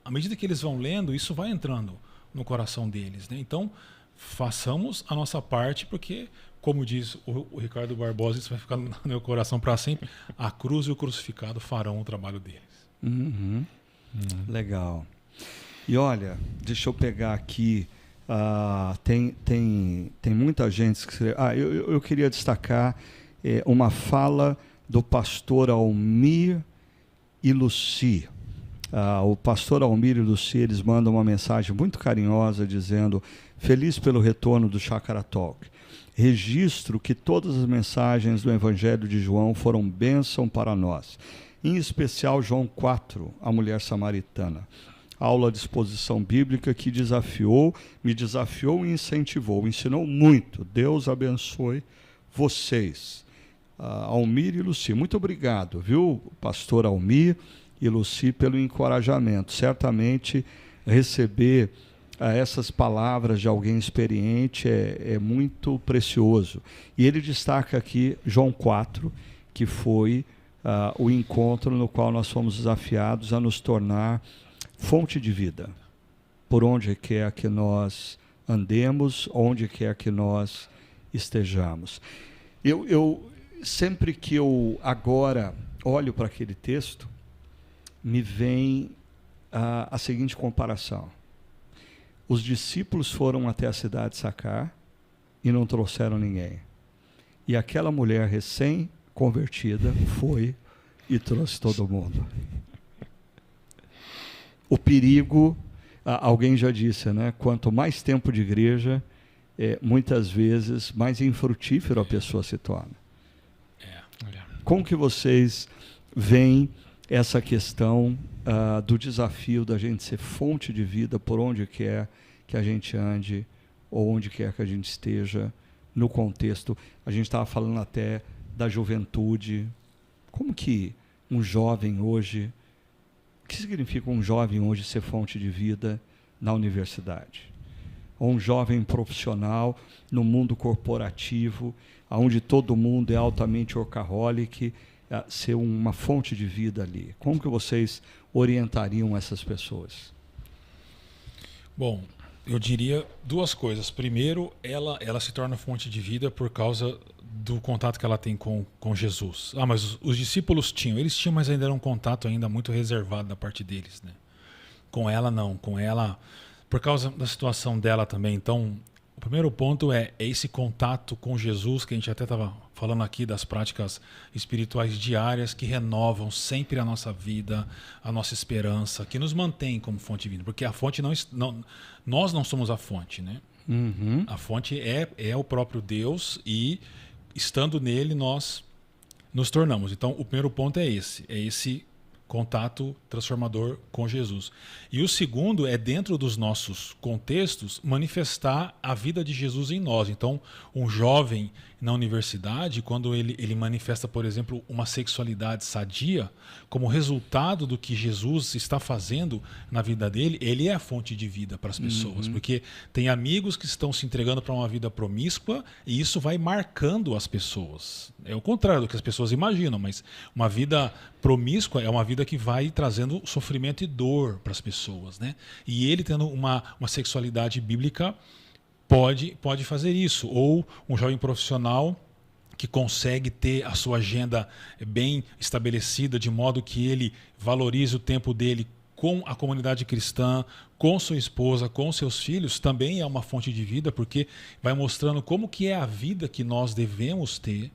à medida que eles vão lendo, isso vai entrando no coração deles, né? Então, façamos a nossa parte, porque, como diz o Ricardo Barbosa, isso vai ficar no meu coração para sempre, a cruz e o crucificado farão o trabalho deles. Legal. E olha, deixa eu pegar aqui, tem muita gente que... eu queria destacar uma fala do pastor Almir e Luci. O pastor Almir e Luci, eles mandam uma mensagem muito carinhosa dizendo: feliz pelo retorno do Chácara Talk. Registro que todas as mensagens do Evangelho de João foram bênção para nós. Em especial João 4, a mulher samaritana. Aula de exposição bíblica que me desafiou e incentivou, ensinou muito. Deus abençoe vocês. Almir e Luci, muito obrigado, viu, pastor Almir e Luci, pelo encorajamento. Certamente receber essas palavras de alguém experiente é muito precioso. E ele destaca aqui João 4, que foi o encontro no qual nós fomos desafiados a nos tornar fonte de vida. Por onde quer que nós andemos, onde quer que nós estejamos. Eu sempre que eu agora olho para aquele texto, me vem a seguinte comparação. Os discípulos foram até a cidade de Sacar e não trouxeram ninguém. E aquela mulher recém-convertida foi e trouxe todo mundo. O perigo, alguém já disse, né? Quanto mais tempo de igreja, muitas vezes mais infrutífero a pessoa se torna. Como que vocês veem essa questão do desafio da gente ser fonte de vida por onde quer que a gente ande ou onde quer que a gente esteja no contexto? A gente estava falando até da juventude. Como que um jovem hoje, o que significa um jovem hoje ser fonte de vida na universidade? Ou um jovem profissional no mundo corporativo, onde todo mundo é altamente workaholic, ser uma fonte de vida ali. Como que vocês orientariam essas pessoas? Bom, eu diria duas coisas. Primeiro, ela se torna fonte de vida por causa do contato que ela tem com Jesus. Mas os discípulos eles tinham, mas ainda era um contato ainda muito reservado da parte deles, né? Com ela não, com ela, por causa da situação dela também. Então, o primeiro ponto é esse contato com Jesus, que a gente até estava falando aqui das práticas espirituais diárias que renovam sempre a nossa vida, a nossa esperança, que nos mantém como fonte de vida. Porque a fonte nós não somos a fonte, né? Uhum. A fonte é o próprio Deus e, estando nele, nós nos tornamos. Então, o primeiro ponto é esse contato transformador com Jesus. E o segundo é, dentro dos nossos contextos, manifestar a vida de Jesus em nós. Então, um jovem na universidade, quando ele manifesta, por exemplo, uma sexualidade sadia, como resultado do que Jesus está fazendo na vida dele, ele é a fonte de vida para as pessoas. Porque tem amigos que estão se entregando para uma vida promíscua e isso vai marcando as pessoas. É o contrário do que as pessoas imaginam, mas uma vida promíscua é uma vida que vai trazendo sofrimento e dor para as pessoas, né? E ele tendo uma sexualidade bíblica pode fazer isso. Ou um jovem profissional que consegue ter a sua agenda bem estabelecida, de modo que ele valorize o tempo dele com a comunidade cristã, com sua esposa, com seus filhos, também é uma fonte de vida, porque vai mostrando como que é a vida que nós devemos ter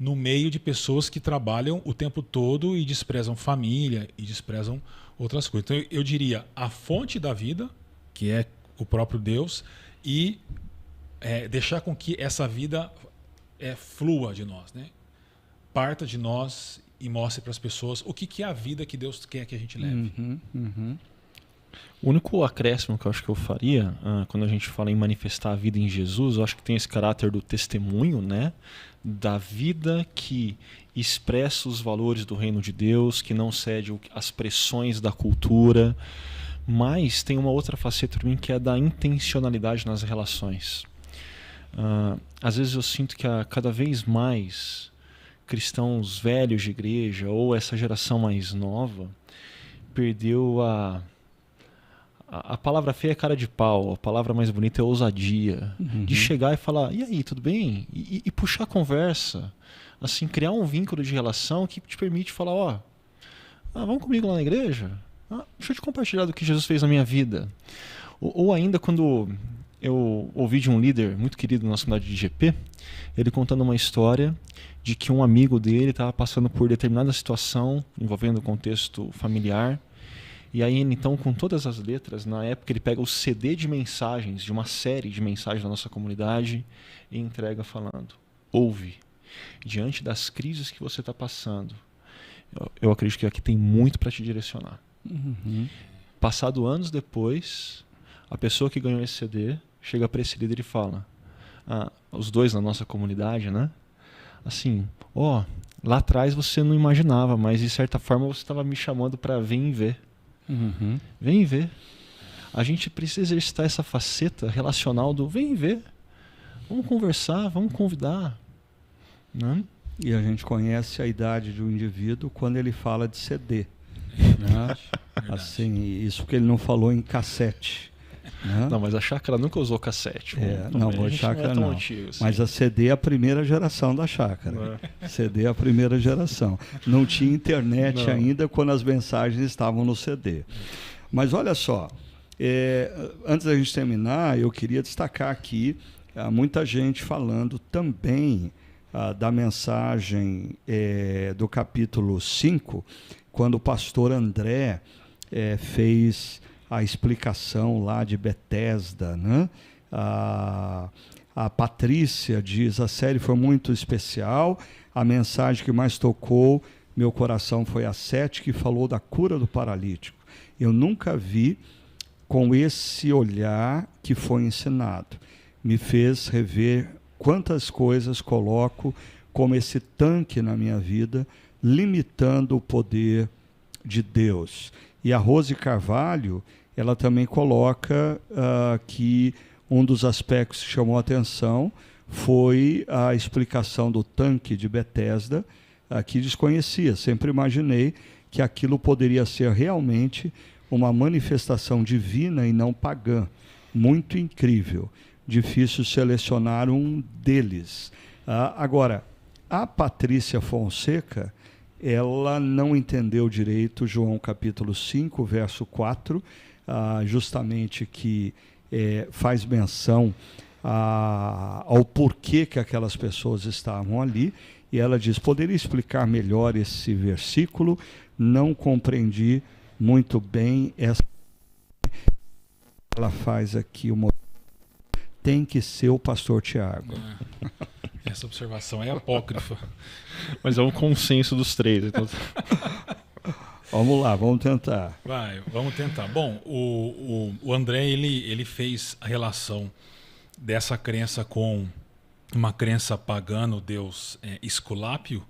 no meio de pessoas que trabalham o tempo todo e desprezam família e desprezam outras coisas. Então eu diria a fonte da vida, que é o próprio Deus, e deixar com que essa vida flua de nós, né? Parta de nós e mostre para as pessoas o que é a vida que Deus quer que a gente leve. O único acréscimo que eu acho que eu faria, quando a gente fala em manifestar a vida em Jesus, eu acho que tem esse caráter do testemunho, né? Da vida que expressa os valores do reino de Deus, que não cede às pressões da cultura, mas tem uma outra faceta para mim, que é da intencionalidade nas relações. Às vezes eu sinto que cada vez mais cristãos velhos de igreja, ou essa geração mais nova, perdeu a palavra feia é cara de pau, a palavra mais bonita é ousadia. De chegar e falar, e aí, tudo bem? E puxar a conversa. Assim, criar um vínculo de relação que te permite falar, vamos comigo lá na igreja? Deixa eu te compartilhar do que Jesus fez na minha vida. Ou ainda quando eu ouvi de um líder muito querido na nossa comunidade de GP, ele contando uma história de que um amigo dele estava passando por determinada situação envolvendo o contexto familiar. E aí, então, com todas as letras, na época ele pega o CD de mensagens, de uma série de mensagens da nossa comunidade, e entrega falando, ouve, diante das crises que você está passando, eu acredito que aqui tem muito para te direcionar. Passado anos depois, a pessoa que ganhou esse CD chega para esse líder e fala, os dois na nossa comunidade, né? Assim, lá atrás você não imaginava, mas de certa forma você estava me chamando para vir ver. Vem ver. A gente precisa exercitar essa faceta relacional do vem ver. Vamos conversar, vamos convidar. Né? E a gente conhece a idade de um indivíduo quando ele fala de CD. Né? Assim, isso que ele não falou em cassete. Né? Não, mas a chácara nunca usou cassete. Não, a chácara não. Antigo, assim. Mas a CD é a primeira geração da chácara. CD é a primeira geração. Não tinha internet ainda quando as mensagens estavam no CD. Mas olha só, antes da gente terminar, eu queria destacar aqui muita gente falando também da mensagem do capítulo 5, quando o pastor André fez a explicação lá de Betesda, né? A Patrícia diz: a série foi muito especial, a mensagem que mais tocou meu coração foi a 7, que falou da cura do paralítico. Eu nunca vi com esse olhar que foi ensinado. Me fez rever quantas coisas coloco como esse tanque na minha vida, limitando o poder de Deus. E a Rose Carvalho, ela também coloca que um dos aspectos que chamou a atenção foi a explicação do tanque de Betesda, que desconhecia. Sempre imaginei que aquilo poderia ser realmente uma manifestação divina e não pagã. Muito incrível. Difícil selecionar um deles. Agora, a Patrícia Fonseca, ela não entendeu direito João capítulo 5, verso 4, justamente que faz menção ao porquê que aquelas pessoas estavam ali, e ela diz: poderia explicar melhor esse versículo? Não compreendi muito bem essa. Ela faz aqui uma. Tem que ser o pastor Tiago. Essa observação é apócrifa. Mas é um consenso dos três. Então... Vamos lá, vamos tentar. Vamos tentar. Bom, o André ele fez a relação dessa crença com uma crença pagã no deus Esculápio.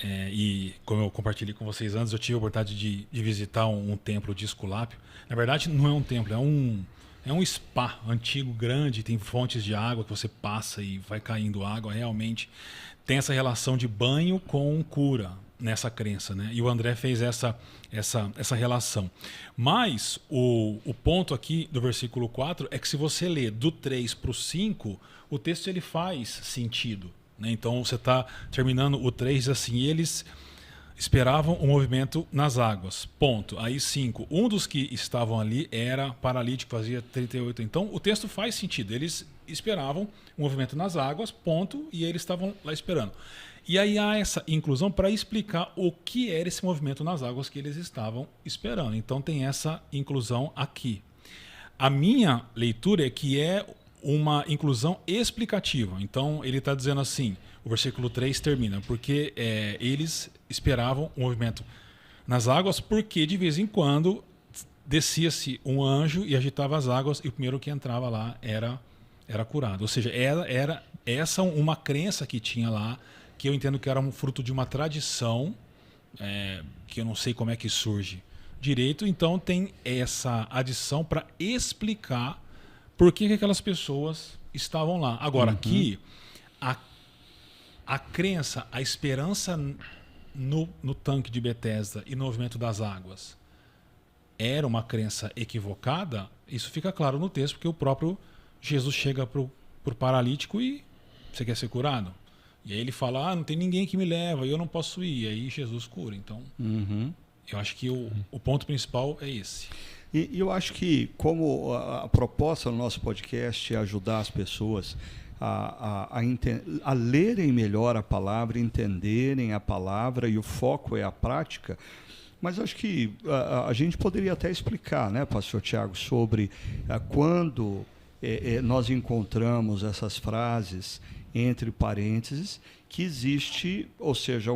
E como eu compartilhei com vocês antes, eu tive a oportunidade de visitar um templo de Esculápio. Na verdade, não é um templo, é um spa antigo, grande, tem fontes de água que você passa e vai caindo água. Realmente tem essa relação de banho com cura nessa crença, né? E o André fez essa relação. Mas o ponto aqui do versículo 4 é que se você lê do 3 para o 5, o texto ele faz sentido, né? Então você está terminando o 3 assim: eles esperavam o movimento nas águas, ponto. Aí 5, um dos que estavam ali era paralítico, fazia 38. Então o texto faz sentido, eles esperavam o movimento nas águas, ponto, e eles estavam lá esperando. E aí há essa inclusão para explicar o que era esse movimento nas águas que eles estavam esperando. Então tem essa inclusão aqui. A minha leitura é que é uma inclusão explicativa. Então ele está dizendo assim, o versículo 3 termina, porque eles esperavam o movimento nas águas, porque de vez em quando descia-se um anjo e agitava as águas, e o primeiro que entrava lá era curado. Ou seja, era essa uma crença que tinha lá, que eu entendo que era um fruto de uma tradição, que eu não sei como é que surge direito. Então tem essa adição para explicar por que aquelas pessoas estavam lá. Agora, aqui, a crença, a esperança no tanque de Betesda e no movimento das águas era uma crença equivocada, isso fica claro no texto, porque o próprio Jesus chega para o paralítico e: você quer ser curado? E aí ele fala: não tem ninguém que me leva, eu não posso ir. E aí Jesus cura. Então, eu acho que o ponto principal é esse. E eu acho que, como a proposta do nosso podcast é ajudar as pessoas a lerem melhor a palavra, entenderem a palavra, e o foco é a prática, mas acho que a gente poderia até explicar, né, pastor Tiago, sobre quando nós encontramos essas frases entre parênteses, que existe, ou seja,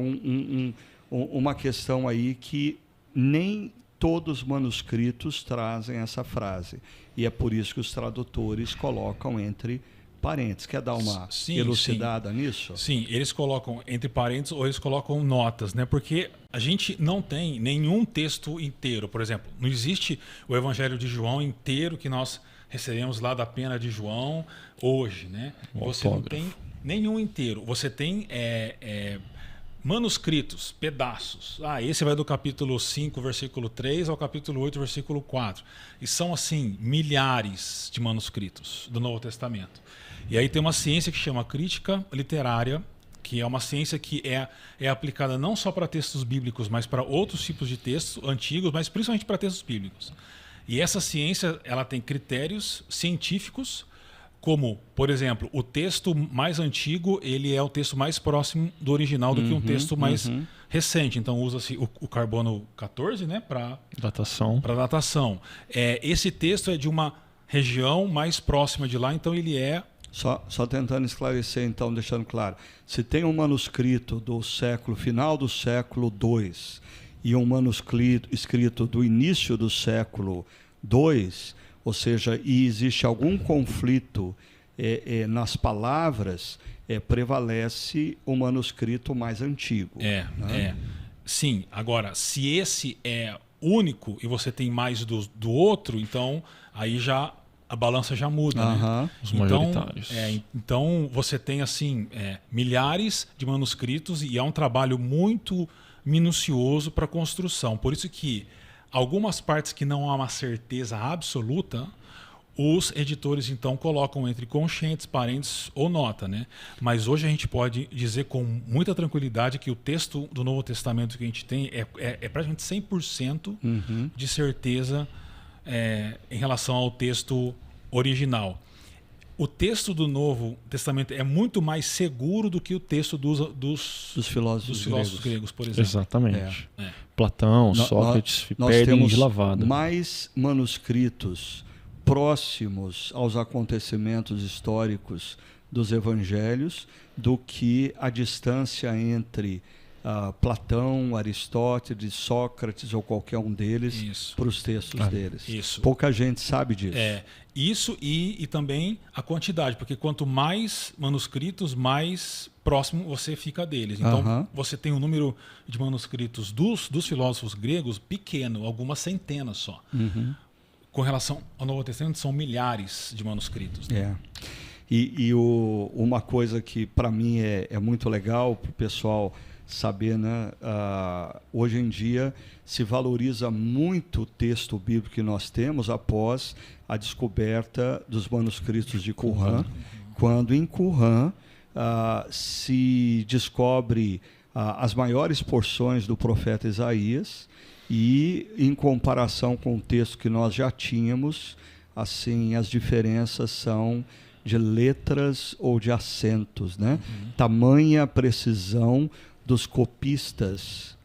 uma questão aí que nem todos os manuscritos trazem essa frase. E é por isso que os tradutores colocam entre parênteses. Quer dar uma elucidada nisso? Sim, eles colocam entre parênteses ou eles colocam notas, né? Porque a gente não tem nenhum texto inteiro. Por exemplo, não existe o Evangelho de João inteiro que nós recebemos lá da pena de João hoje, né? Você não tem nenhum inteiro. Você tem Manuscritos, pedaços. Esse vai do capítulo 5, versículo 3 ao capítulo 8, versículo 4. E são, assim, milhares de manuscritos do Novo Testamento. E aí tem uma ciência que chama crítica literária, que é uma ciência que é aplicada não só para textos bíblicos, mas para outros tipos de textos antigos, mas principalmente para textos bíblicos. E essa ciência, ela tem critérios científicos, como, por exemplo, o texto mais antigo, ele é o texto mais próximo do original do que um texto mais recente. Então usa-se o carbono 14, né, para datação. Esse texto é de uma região mais próxima de lá, então ele é... Só tentando esclarecer, então, deixando claro. Se tem um manuscrito do final do século II e um manuscrito escrito do início do século II, ou seja, e existe algum conflito nas palavras, prevalece o manuscrito mais antigo. Sim, agora, se esse é único e você tem mais do outro, então aí já a balança já muda. Né? Os majoritários. Então você tem assim milhares de manuscritos e é um trabalho muito minucioso para a construção. Por isso que algumas partes que não há uma certeza absoluta, os editores então colocam entre conchentes, parênteses ou nota, né? Mas hoje a gente pode dizer com muita tranquilidade que o texto do Novo Testamento que a gente tem é praticamente 100% de certeza em relação ao texto original. O texto do Novo Testamento é muito mais seguro do que o texto dos filósofos gregos, por exemplo. Exatamente. Platão, Sócrates perdem de lavada. Mais manuscritos próximos aos acontecimentos históricos dos evangelhos do que a distância entre Platão, Aristóteles, Sócrates ou qualquer um deles para os textos deles. Isso. Pouca gente sabe disso. Isso e também a quantidade, porque quanto mais manuscritos, mais próximo você fica deles. Então, você tem um número de manuscritos dos filósofos gregos pequeno, algumas centenas só. Com relação ao Novo Testamento, são milhares de manuscritos. Né? Uma coisa que, para mim, é muito legal para o pessoal saber, né? Hoje em dia se valoriza muito o texto bíblico que nós temos após a descoberta dos manuscritos de Qumran, quando em Qumran se descobre as maiores porções do profeta Isaías e, em comparação com o texto que nós já tínhamos, assim, as diferenças são de letras ou de acentos, né? Tamanha precisão dos copistas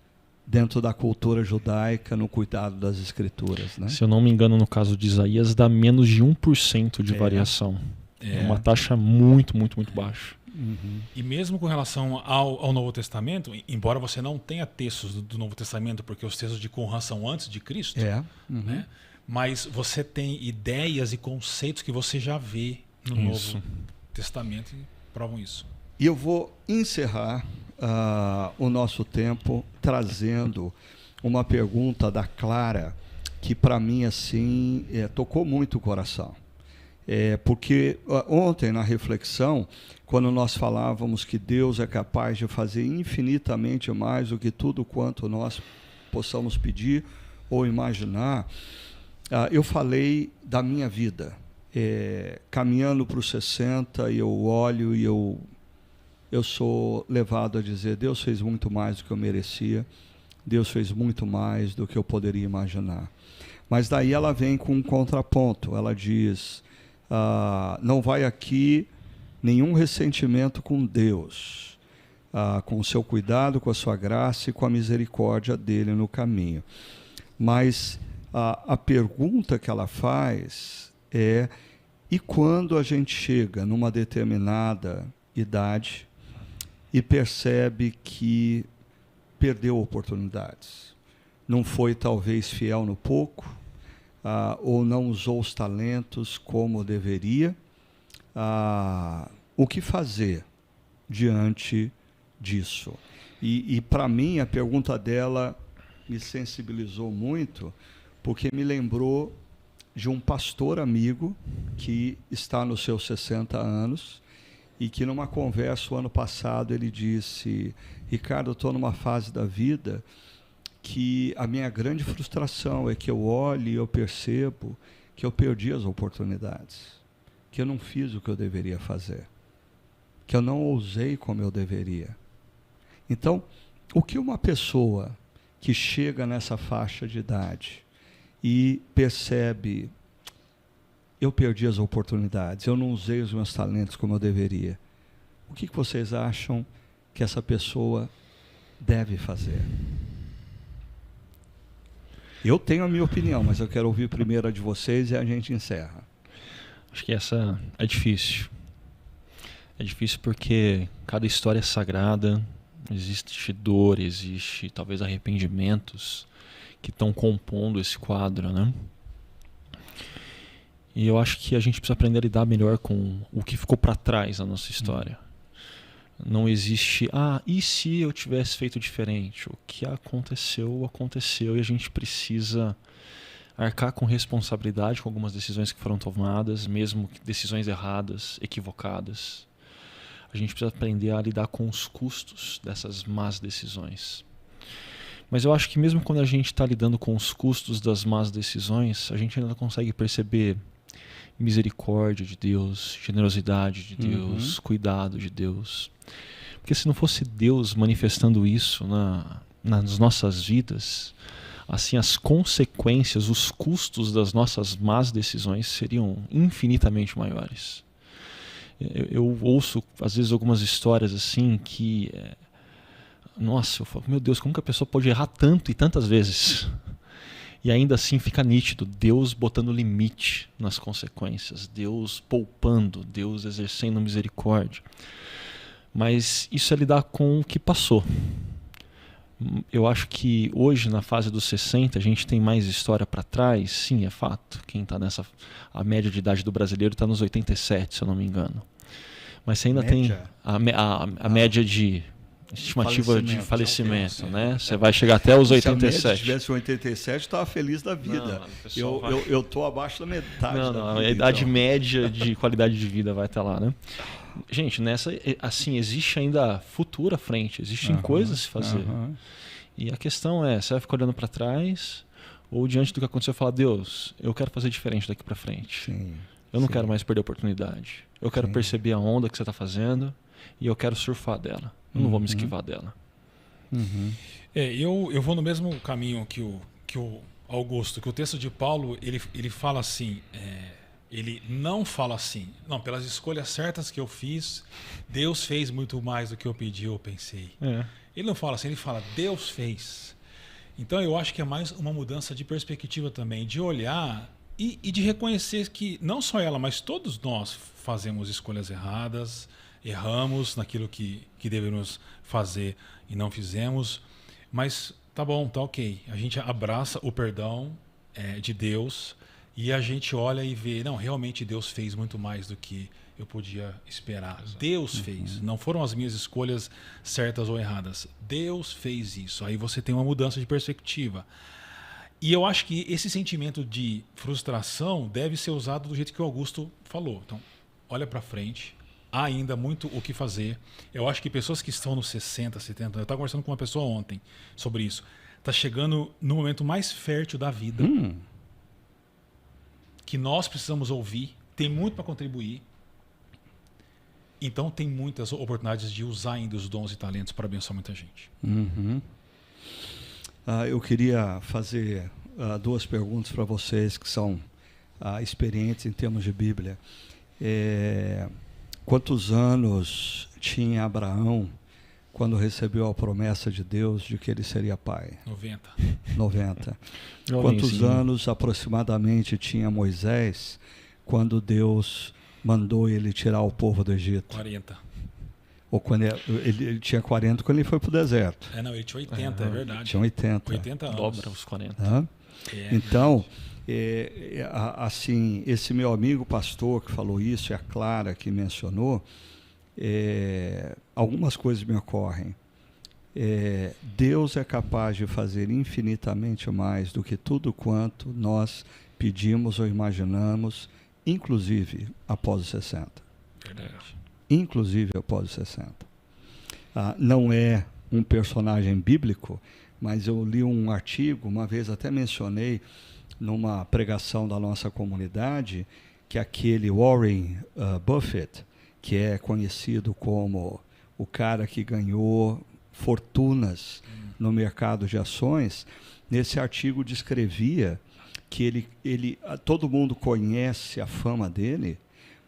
dentro da cultura judaica no cuidado das escrituras. Né? Se eu não me engano, no caso de Isaías, dá menos de 1% de variação. É uma taxa muito, muito, muito baixa. E mesmo com relação ao Novo Testamento, embora você não tenha textos do Novo Testamento, porque os textos de Qumran são antes de Cristo, né? Mas você tem ideias e conceitos que você já vê no Novo Testamento e provam isso. E eu vou encerrar o nosso tempo trazendo uma pergunta da Clara que para mim assim tocou muito o coração. Porque ontem na reflexão, quando nós falávamos que Deus é capaz de fazer infinitamente mais do que tudo quanto nós possamos pedir ou imaginar, eu falei da minha vida. Caminhando para os 60, eu olho e eu sou levado a dizer: Deus fez muito mais do que eu merecia, Deus fez muito mais do que eu poderia imaginar. Mas daí ela vem com um contraponto, ela diz: não vai aqui nenhum ressentimento com Deus, com o seu cuidado, com a sua graça e com a misericórdia dele no caminho. Mas a pergunta que ela faz é: e quando a gente chega numa determinada idade e percebe que perdeu oportunidades, não foi talvez fiel no pouco, ou não usou os talentos como deveria, o que fazer diante disso? E para mim a pergunta dela me sensibilizou muito, porque me lembrou de um pastor amigo que está nos seus 60 anos e que numa conversa o ano passado ele disse: Ricardo, eu estou numa fase da vida que a minha grande frustração é que eu olho e eu percebo que eu perdi as oportunidades, que eu não fiz o que eu deveria fazer, que eu não ousei como eu deveria. Então, o que uma pessoa que chega nessa faixa de idade e percebe: eu perdi as oportunidades, eu não usei os meus talentos como eu deveria, o que vocês acham que essa pessoa deve fazer? Eu tenho a minha opinião, mas eu quero ouvir primeiro a de vocês e a gente encerra. Acho que essa é difícil. É difícil porque cada história é sagrada, existe dor, existe talvez arrependimentos que estão compondo esse quadro, né? E eu acho que a gente precisa aprender a lidar melhor com o que ficou para trás na nossa história. Não existe, e se eu tivesse feito diferente? O que aconteceu, aconteceu, e a gente precisa arcar com responsabilidade com algumas decisões que foram tomadas, mesmo decisões erradas, equivocadas. A gente precisa aprender a lidar com os custos dessas más decisões. Mas eu acho que mesmo quando a gente está lidando com os custos das más decisões, a gente ainda consegue perceber misericórdia de Deus, generosidade de Deus, cuidado de Deus. Porque se não fosse Deus manifestando isso nas nossas vidas, assim as consequências, os custos das nossas más decisões seriam infinitamente maiores. Eu ouço às vezes algumas histórias assim que, nossa, eu falo, meu Deus, como que a pessoa pode errar tanto e tantas vezes? E ainda assim fica nítido, Deus botando limite nas consequências, Deus poupando, Deus exercendo misericórdia. Mas isso é lidar com o que passou. Eu acho que hoje, na fase dos 60, a gente tem mais história para trás, sim, é fato. Quem está nessa... A média de idade do brasileiro está nos 87, se eu não me engano. Mas você ainda tem a média de... estimativa de falecimento, né? Você vai chegar até os 87. Se a média tivesse 87, estava feliz da vida. Eu estou abaixo da metade da vida. A idade média de qualidade de vida vai estar lá, né? Gente, nessa, assim, existe ainda futuro à frente, existem coisas a se fazer. E a questão é, você vai ficar olhando para trás ou diante do que aconteceu, falar: Deus, eu quero fazer diferente daqui para frente. Sim, eu não quero mais perder a oportunidade. Eu quero perceber a onda que você está fazendo e eu quero surfar dela. Eu não vou me esquivar dela. Eu vou no mesmo caminho que o Augusto, que o texto de Paulo, ele fala assim, ele não fala assim, não, pelas escolhas certas que eu fiz, Deus fez muito mais do que eu pedi ou pensei. Ele não fala assim, ele fala, Deus fez. Então eu acho que é mais uma mudança de perspectiva também, de olhar e de reconhecer que não só ela, mas todos nós fazemos escolhas erradas, erramos naquilo que deveríamos fazer e não fizemos, mas tá bom, tá ok. A gente abraça o perdão de Deus e a gente olha e vê, não, realmente Deus fez muito mais do que eu podia esperar. Exato. Deus fez, não foram as minhas escolhas certas ou erradas. Deus fez isso. Aí você tem uma mudança de perspectiva. E eu acho que esse sentimento de frustração deve ser usado do jeito que o Augusto falou. Então, olha para frente. Há ainda muito o que fazer. Eu acho que pessoas que estão nos 60, 70... Eu estava conversando com uma pessoa ontem sobre isso. Está chegando no momento mais fértil da vida. Que nós precisamos ouvir. Tem muito para contribuir. Então tem muitas oportunidades de usar ainda os dons e talentos para abençoar muita gente. Eu queria fazer 2 perguntas para vocês que são experientes em termos de Bíblia. Quantos anos tinha Abraão quando recebeu a promessa de Deus de que ele seria pai? 90. Quantos anos aproximadamente tinha Moisés quando Deus mandou ele tirar o povo do Egito? 40. Ou quando ele tinha 40 quando ele foi para o deserto? Não, ele tinha 80, é verdade. Tinha 80. 80 anos. Dobra os 40. Então, assim, esse meu amigo pastor que falou isso, e a Clara que mencionou, algumas coisas me ocorrem. Deus é capaz de fazer infinitamente mais do que tudo quanto nós pedimos ou imaginamos, inclusive após os 60. Verdade. inclusive após os 60. Não é um personagem bíblico, mas eu li um artigo, uma vez até mencionei numa pregação da nossa comunidade, que aquele Warren Buffett, que é conhecido como o cara que ganhou fortunas no mercado de ações, nesse artigo descrevia que todo mundo conhece a fama dele,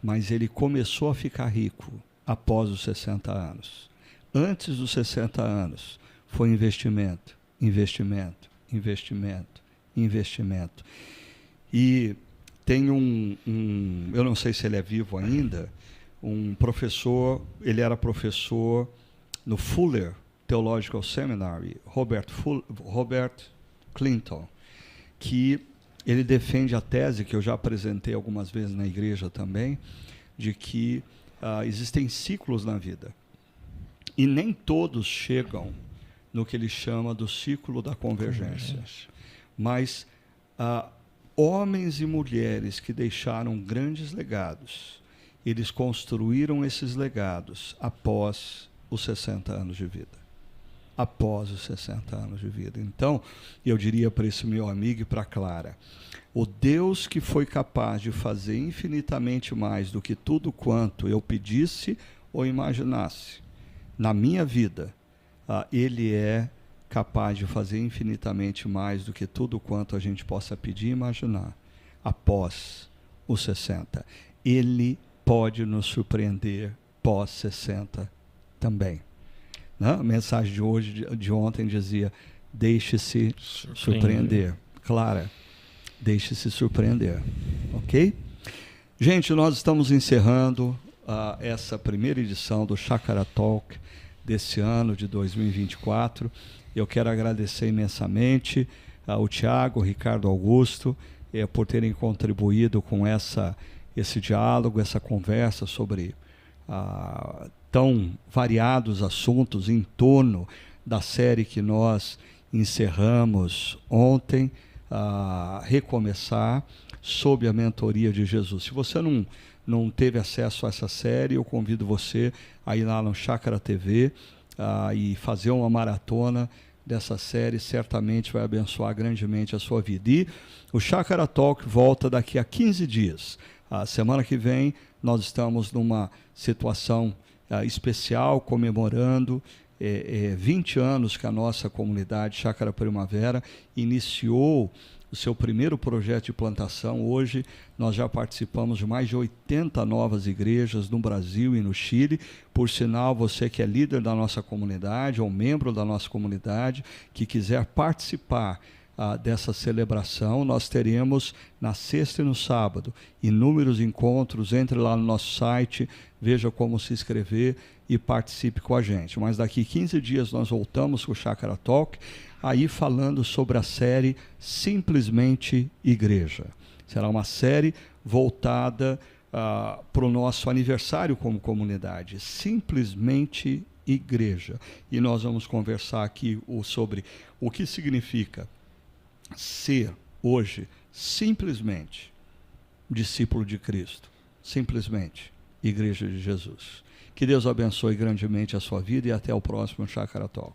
mas ele começou a ficar rico após os 60 anos. Antes dos 60 anos, foi investimento, investimento, investimento, investimento. E tem eu não sei se ele é vivo ainda, um professor, ele era professor no Fuller Theological Seminary, Robert Clinton, que ele defende a tese, que eu já apresentei algumas vezes na igreja também, de que existem ciclos na vida. E nem todos chegam no que ele chama do ciclo da convergência. Mas homens e mulheres que deixaram grandes legados, eles construíram esses legados após os 60 anos de vida. Após os 60 anos de vida. Então, eu diria para esse meu amigo e para a Clara, o Deus que foi capaz de fazer infinitamente mais do que tudo quanto eu pedisse ou imaginasse na minha vida, Ele é capaz de fazer infinitamente mais do que tudo quanto a gente possa pedir e imaginar após os 60. Ele pode nos surpreender pós 60 também. A mensagem de ontem dizia: deixe-se surpreender. Clara, deixe-se surpreender. Ok? Gente, nós estamos encerrando essa primeira edição do Chácara Talk desse ano de 2024. Eu quero agradecer imensamente ao Tiago, ao Ricardo Augusto, por terem contribuído com esse diálogo, essa conversa sobre tão variados assuntos em torno da série que nós encerramos ontem, Recomeçar, sob a mentoria de Jesus. Se você não teve acesso a essa série, eu convido você a ir lá no Chácara TV e fazer uma maratona dessa série, certamente vai abençoar grandemente a sua vida. E o Chácara Talk volta daqui a 15 dias. A semana que vem nós estamos numa situação especial, comemorando 20 anos que a nossa comunidade Chácara Primavera iniciou o seu primeiro projeto de plantação. Hoje nós já participamos de mais de 80 novas igrejas no Brasil e no Chile. Por sinal, você que é líder da nossa comunidade ou membro da nossa comunidade, que quiser participar dessa celebração, nós teremos na sexta e no sábado inúmeros encontros. Entre lá no nosso site, veja como se inscrever e participe com a gente. Mas daqui 15 dias nós voltamos com o Chácara Talk, aí falando sobre a série Simplesmente Igreja. Será uma série voltada para o nosso aniversário como comunidade, Simplesmente Igreja. E nós vamos conversar aqui sobre o que significa ser hoje simplesmente discípulo de Cristo, simplesmente Igreja de Jesus. Que Deus abençoe grandemente a sua vida e até o próximo Chácara Talk.